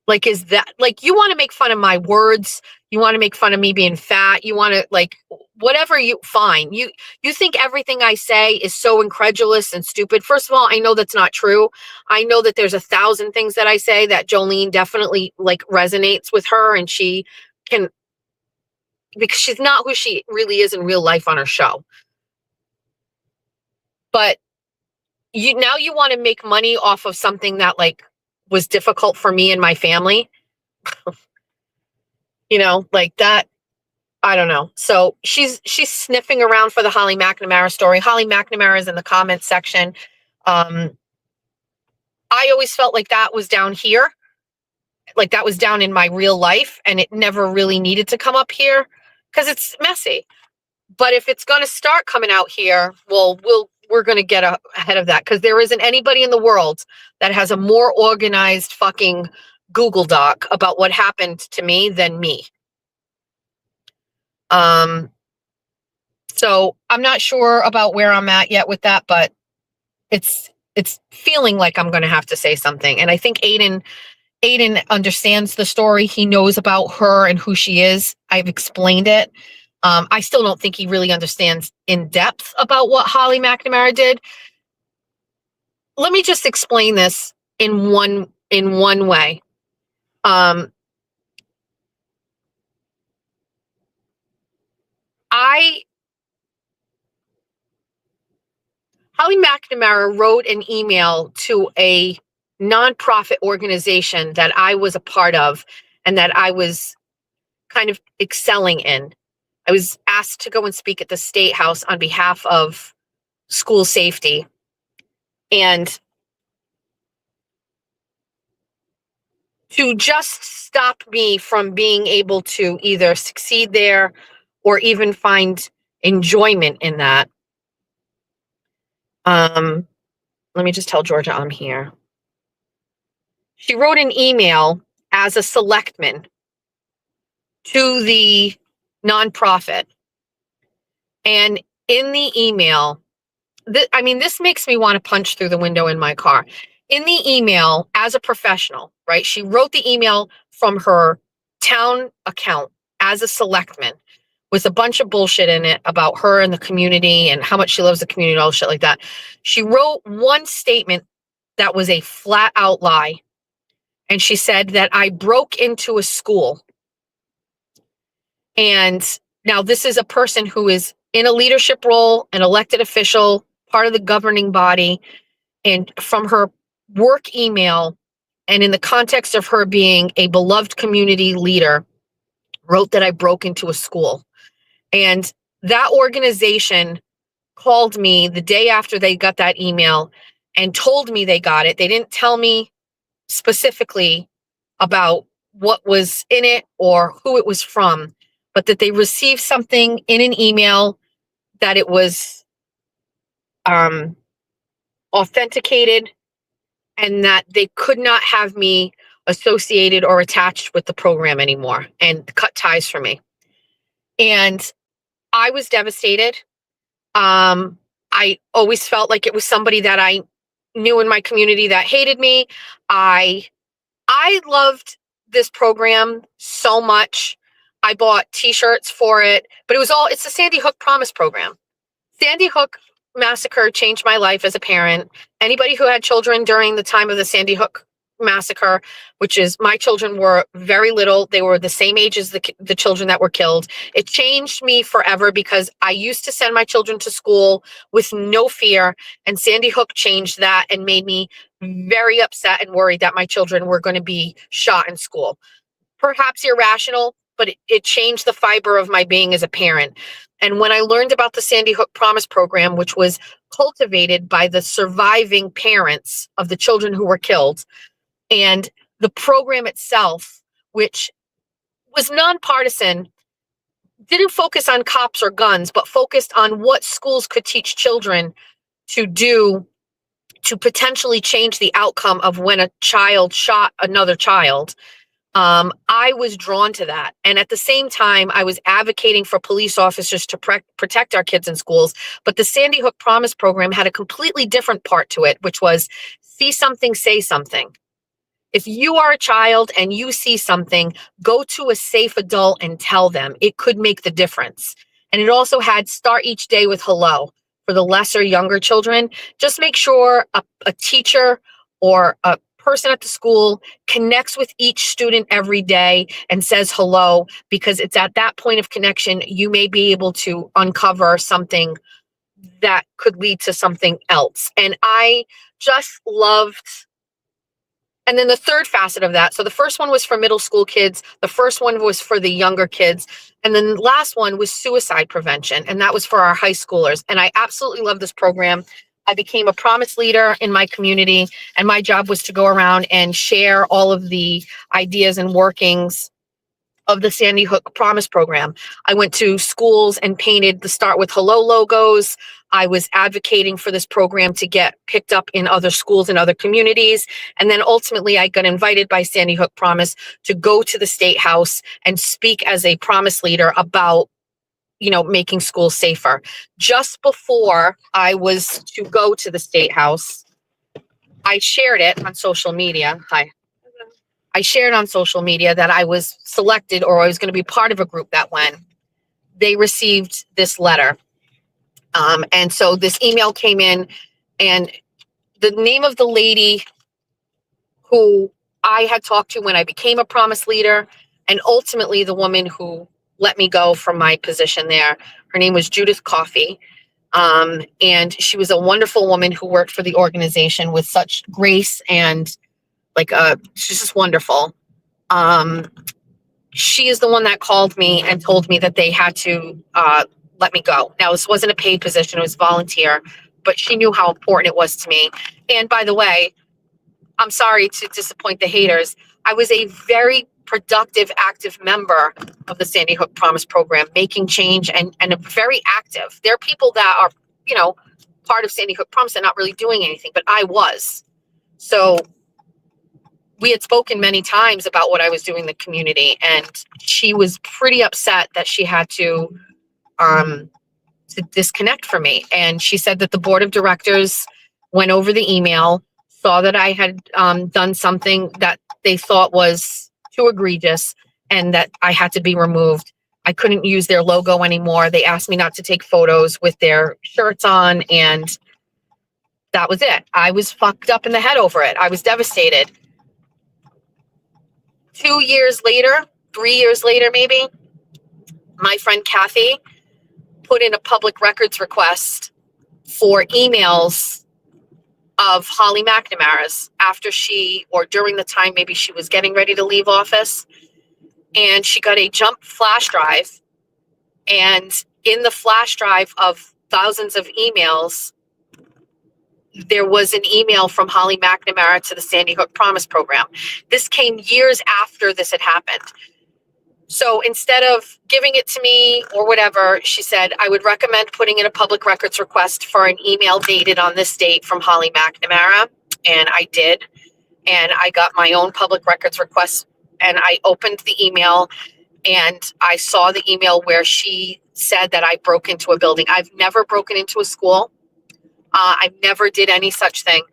Like, is that like, you want to make fun of my words? You want to make fun of me being fat? You want to like, whatever you fine. You think everything I say is so incredulous and stupid. First of all, I know that's not true. I know that there's 1,000 things that I say that Jolene definitely like resonates with her, and she can, because she's not who she really is in real life on her show. But you want to make money off of something that like was difficult for me and my family. Like that. I don't know. So she's sniffing around for the Holly McNamara story. Holly McNamara is in the comments section. I always felt like that was down here, like that was down in my real life, and it never really needed to come up here because it's messy. But if it's going to start coming out here, well, we're going to get ahead of that, because there isn't anybody in the world that has a more organized fucking Google Doc about what happened to me than me. So I'm not sure about where I'm at yet with that, but it's feeling like I'm going to have to say something. And I think Aiden understands the story. He knows about her and who she is. I've explained it. I still don't think he really understands in depth about what Holly McNamara did. Let me just explain this in one way. Holly McNamara wrote an email to a nonprofit organization that I was a part of and that I was kind of excelling in. I was asked to go and speak at the State House on behalf of school safety. And to just stop me from being able to either succeed there or even find enjoyment in that. Let me just tell Georgia I'm here. She wrote an email as a selectman to the nonprofit. And in the email, this makes me want to punch through the window in my car. In the email, as a professional, right? She wrote the email from her town account as a selectman with a bunch of bullshit in it about her and the community and how much she loves the community and all shit like that. She wrote one statement that was a flat out lie. And she said that I broke into a school. And now this is a person who is in a leadership role, an elected official, part of the governing body. And from her work email, and in the context of her being a beloved community leader, wrote that I broke into a school. And that organization called me the day after they got that email and told me they got it. They didn't tell me specifically about what was in it or who it was from, but that they received something in an email, that it was authenticated, and that they could not have me associated or attached with the program anymore and cut ties for me. And I was devastated. I always felt like it was somebody that I knew in my community that hated me. I loved this program so much. I bought t-shirts for it, but it's the Sandy Hook Promise program. Sandy Hook massacre changed my life as a parent. Anybody who had children during the time of the Sandy Hook massacre, which is, my children were very little. They were the same age as the children that were killed. It changed me forever because I used to send my children to school with no fear, and Sandy Hook changed that and made me very upset and worried that my children were going to be shot in school. Perhaps irrational, but it changed the fiber of my being as a parent. And when I learned about the Sandy Hook Promise program, which was cultivated by the surviving parents of the children who were killed, and the program itself, which was nonpartisan, didn't focus on cops or guns, but focused on what schools could teach children to do to potentially change the outcome of when a child shot another child. I was drawn to that. And at the same time, I was advocating for police officers to protect our kids in schools. But the Sandy Hook Promise program had a completely different part to it, which was see something, say something. If you are a child and you see something, go to a safe adult and tell them. It could make the difference. And it also had start each day with hello for the lesser, younger children. Just make sure a teacher or a person at the school connects with each student every day and says hello, because it's at that point of connection you may be able to uncover something that could lead to something else. And I just loved. And then the third facet of that, so the first one was for middle school kids, the first one was for the younger kids, and then the last one was suicide prevention, and that was for our high schoolers. And I absolutely love this program. I became a promise leader in my community, and my job was to go around and share all of the ideas and workings of the Sandy Hook Promise program. I went to schools and painted the Start with Hello logos. I was advocating for this program to get picked up in other schools and other communities. And then ultimately I got invited by Sandy Hook Promise to go to the State House and speak as a promise leader about, making schools safer. Just before I was to go to the State House, I shared it on social media. I shared on social media that I was selected, or I was going to be part of a group that went. They received this letter. And so this email came in, and the name of the lady who I had talked to when I became a promise leader, and ultimately the woman who let me go from my position there, her name was Judith Coffey. And she was a wonderful woman who worked for the organization with such grace and she's just wonderful. She is the one that called me and told me that they had to let me go. Now, this wasn't a paid position, it was volunteer, but she knew how important it was to me. And by the way, I'm sorry to disappoint the haters. I was a very productive, active member of the Sandy Hook Promise program, making change and very active. There are people that are, part of Sandy Hook Promise and not really doing anything, but I was. So we had spoken many times about what I was doing in the community, and she was pretty upset that she had to disconnect from me. And she said that the board of directors went over the email, saw that I had done something that they thought was too egregious, and that I had to be removed. I couldn't use their logo anymore. They asked me not to take photos with their shirts on, and that was it. I was fucked up in the head over it. I was devastated. 2 years later, 3 years later, maybe, my friend Kathy put in a public records request for emails of Holly McNamara's after during the time maybe she was getting ready to leave office. And she got a jump flash drive. And in the flash drive of thousands of emails, there was an email from Holly McNamara to the Sandy Hook Promise program. This came years after this had happened. So instead of giving it to me or whatever, she said, I would recommend putting in a public records request for an email dated on this date from Holly McNamara. And I did. And I got my own public records request, and I opened the email and I saw the email where she said that I broke into a building. I've never broken into a school. I never did any such thing.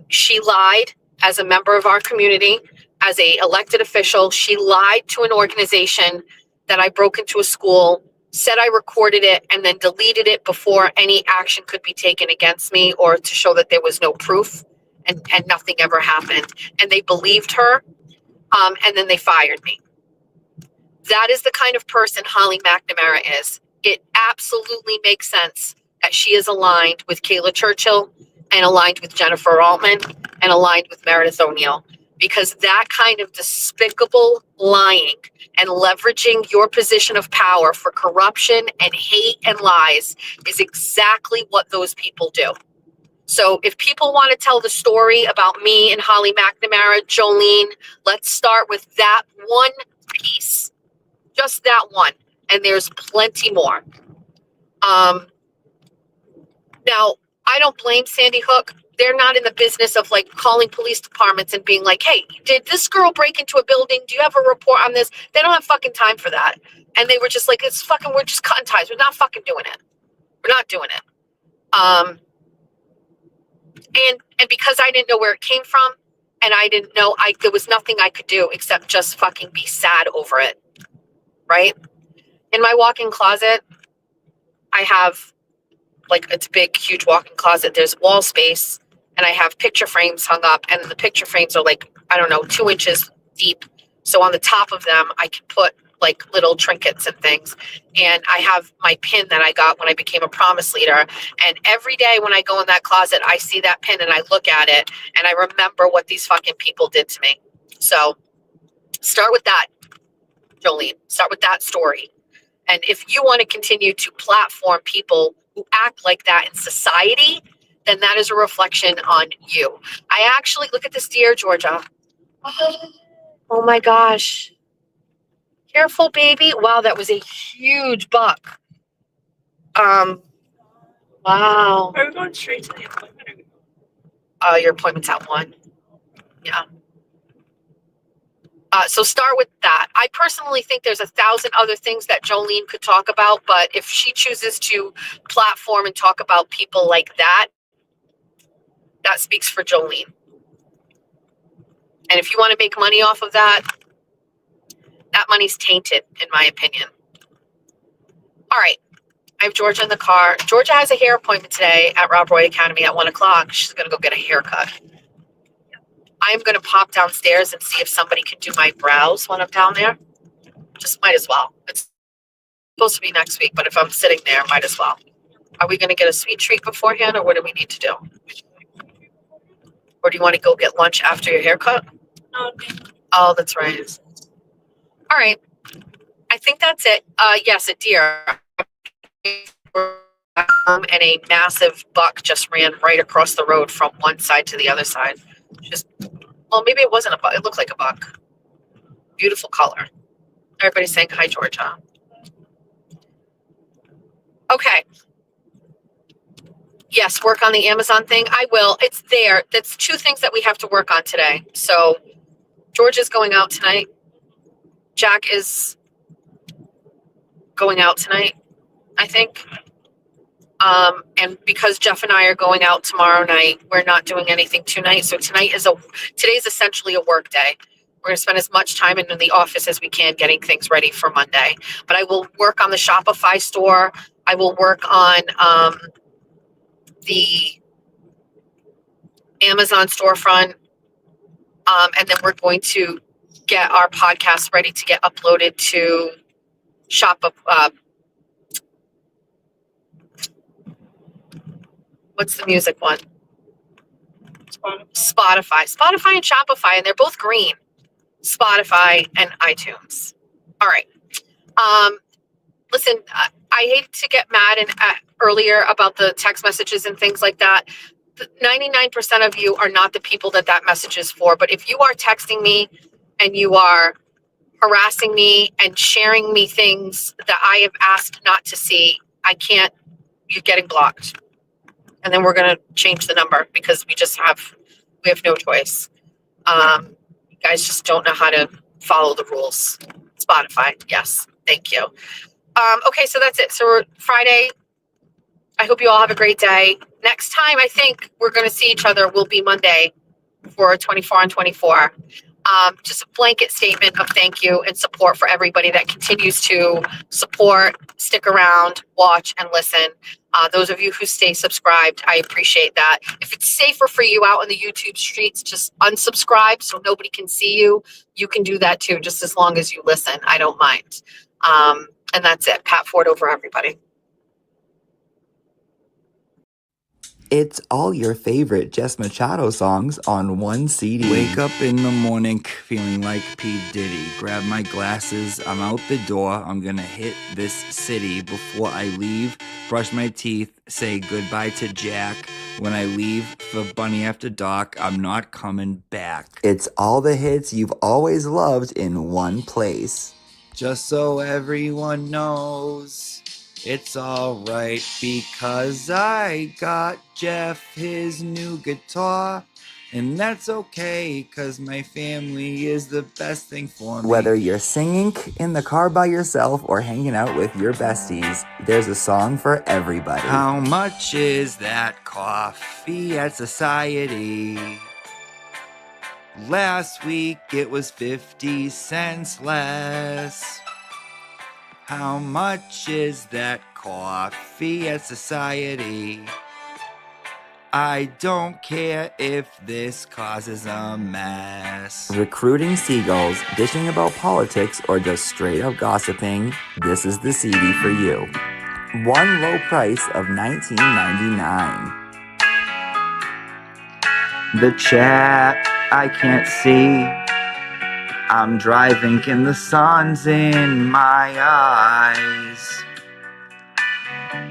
She lied as a member of our community, as a elected official. She lied to an organization that I broke into a school, said I recorded it, and then deleted it before any action could be taken against me, or to show that there was no proof, and nothing ever happened. And they believed her, and then they fired me. That is the kind of person Holly McNamara is. It absolutely makes sense that she is aligned with Kayla Churchill, and aligned with Jennifer Altman, and aligned with Meredith O'Neill, because that kind of despicable lying and leveraging your position of power for corruption and hate and lies is exactly what those people do. So if people want to tell the story about me and Holly McNamara, Jolene, let's start with that one piece, just that one. And there's plenty more. Now, I don't blame Sandy Hook they're not in the business of like calling police departments and being like, hey, did this girl break into a building? Do you have a report on this? They don't have fucking time for that. And they were just like, we're just cutting ties. We're not fucking doing it. We're not doing it. And because I didn't know where it came from, and I didn't know, there was nothing I could do except just fucking be sad over it. Right? In my walk-in closet, I have like, it's a big, huge walk-in closet. There's wall space, and I have picture frames hung up, and the picture frames are like, I don't know, 2 inches deep. So on the top of them, I can put like little trinkets and things. And I have my pin that I got when I became a promise leader. And every day when I go in that closet, I see that pin and I look at it and I remember what these fucking people did to me. So start with that, Jolene. Start with that story. And if you want to continue to platform people who act like that in society, then that is a reflection on you. I actually, look at this deer, Georgia. Oh my gosh. Careful, baby. Wow, that was a huge buck. Wow. Are we going straight to the appointment? Your appointment's at 1. Yeah. So start with that. I personally think there's 1,000 other things that Jolene could talk about, but if she chooses to platform and talk about people like that, that speaks for Jolene. And if you want to make money off of that, that money's tainted, in my opinion. All right. I have Georgia in the car. Georgia has a hair appointment today at Rob Roy Academy at 1 o'clock. She's going to go get a haircut. I'm going to pop downstairs and see if somebody can do my brows when I'm down there. Just might as well. It's supposed to be next week, but if I'm sitting there, might as well. Are we going to get a sweet treat beforehand, or what do we need to do? Or do you want to go get lunch after your haircut? Oh, that's right. All right. I think that's it. Yes, a deer. And a massive buck just ran right across the road from one side to the other side. Well, maybe it wasn't a buck. It looked like a buck. Beautiful color. Everybody's saying hi, Georgia. Okay. Yes, work on the Amazon thing. I will. It's there. That's 2 things that we have to work on today. So George is going out tonight. Jack is going out tonight, I think. And because Jeff and I are going out tomorrow night, we're not doing anything tonight. So today's essentially a work day. We're going to spend as much time in the office as we can getting things ready for Monday. But I will work on the Shopify store. I will work on the Amazon storefront. And then we're going to get our podcast ready to get uploaded to what's the music one? Spotify and Shopify, and they're both green. Spotify and iTunes. All right. Listen, I hate to get mad earlier about the text messages and things like that. 99% of you are not the people that message is for. But if you are texting me and you are harassing me and sharing me things that I have asked not to see, you're getting blocked. And then we're going to change the number because we have no choice. You guys just don't know how to follow the rules. Spotify. Yes. Thank you. Okay. So that's it. So we're Friday. I hope you all have a great day. Next time, I think we're going to see each other will be Monday for 24 on 24. Just a blanket statement of thank you and support for everybody that continues to support, stick around, watch, and listen. Those of you who stay subscribed, I appreciate that. If it's safer for you out in the YouTube streets, just unsubscribe so nobody can see you. You can do that too, just as long as you listen. I don't mind. And that's it. Pat Ford over everybody. It's all your favorite Jess Machado songs on one CD. Wake up in the morning feeling like P. Diddy. Grab my glasses, I'm out the door. I'm gonna hit this city. Before I leave, brush my teeth, say goodbye to Jack. When I leave for Bunny After Dark, I'm not coming back. It's all the hits you've always loved in one place. Just so everyone knows, It's alright because I got Jeff his new guitar. And that's okay, cause my family is the best thing for me. Whether you're singing in the car by yourself or hanging out with your besties, there's a song for everybody. How much is that coffee at Society? Last week it was 50 cents less. How much is that coffee at Society? I don't care if this causes a mess. Recruiting seagulls, dishing about politics, or just straight up gossiping, this is the CD for you. One low price of $19.99. The chat I can't see. I'm driving and the sun's in my eyes.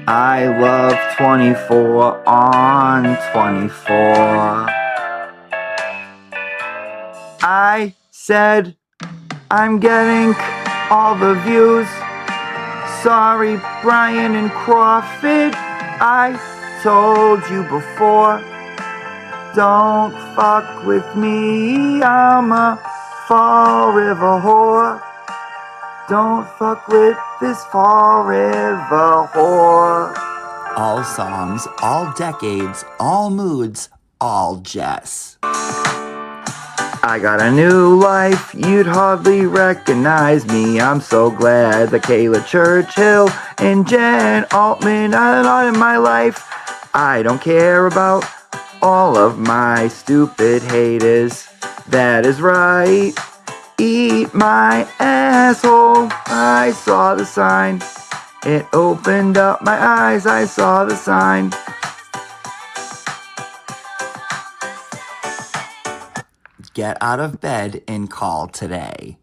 I love 24 on 24. I said I'm getting all the views. Sorry, Brian and Crawford. I told you before. Don't fuck with me. I'm a Fall River whore. Don't fuck with this Fall River whore. All songs, all decades, all moods, all Jess. I got a new life, you'd hardly recognize me. I'm so glad that Kayla Churchill and Jen Altman are not in my life. I don't care about all of my stupid haters. That is right. Eat my asshole. I saw the sign. It opened up my eyes. I saw the sign. Get out of bed and call today.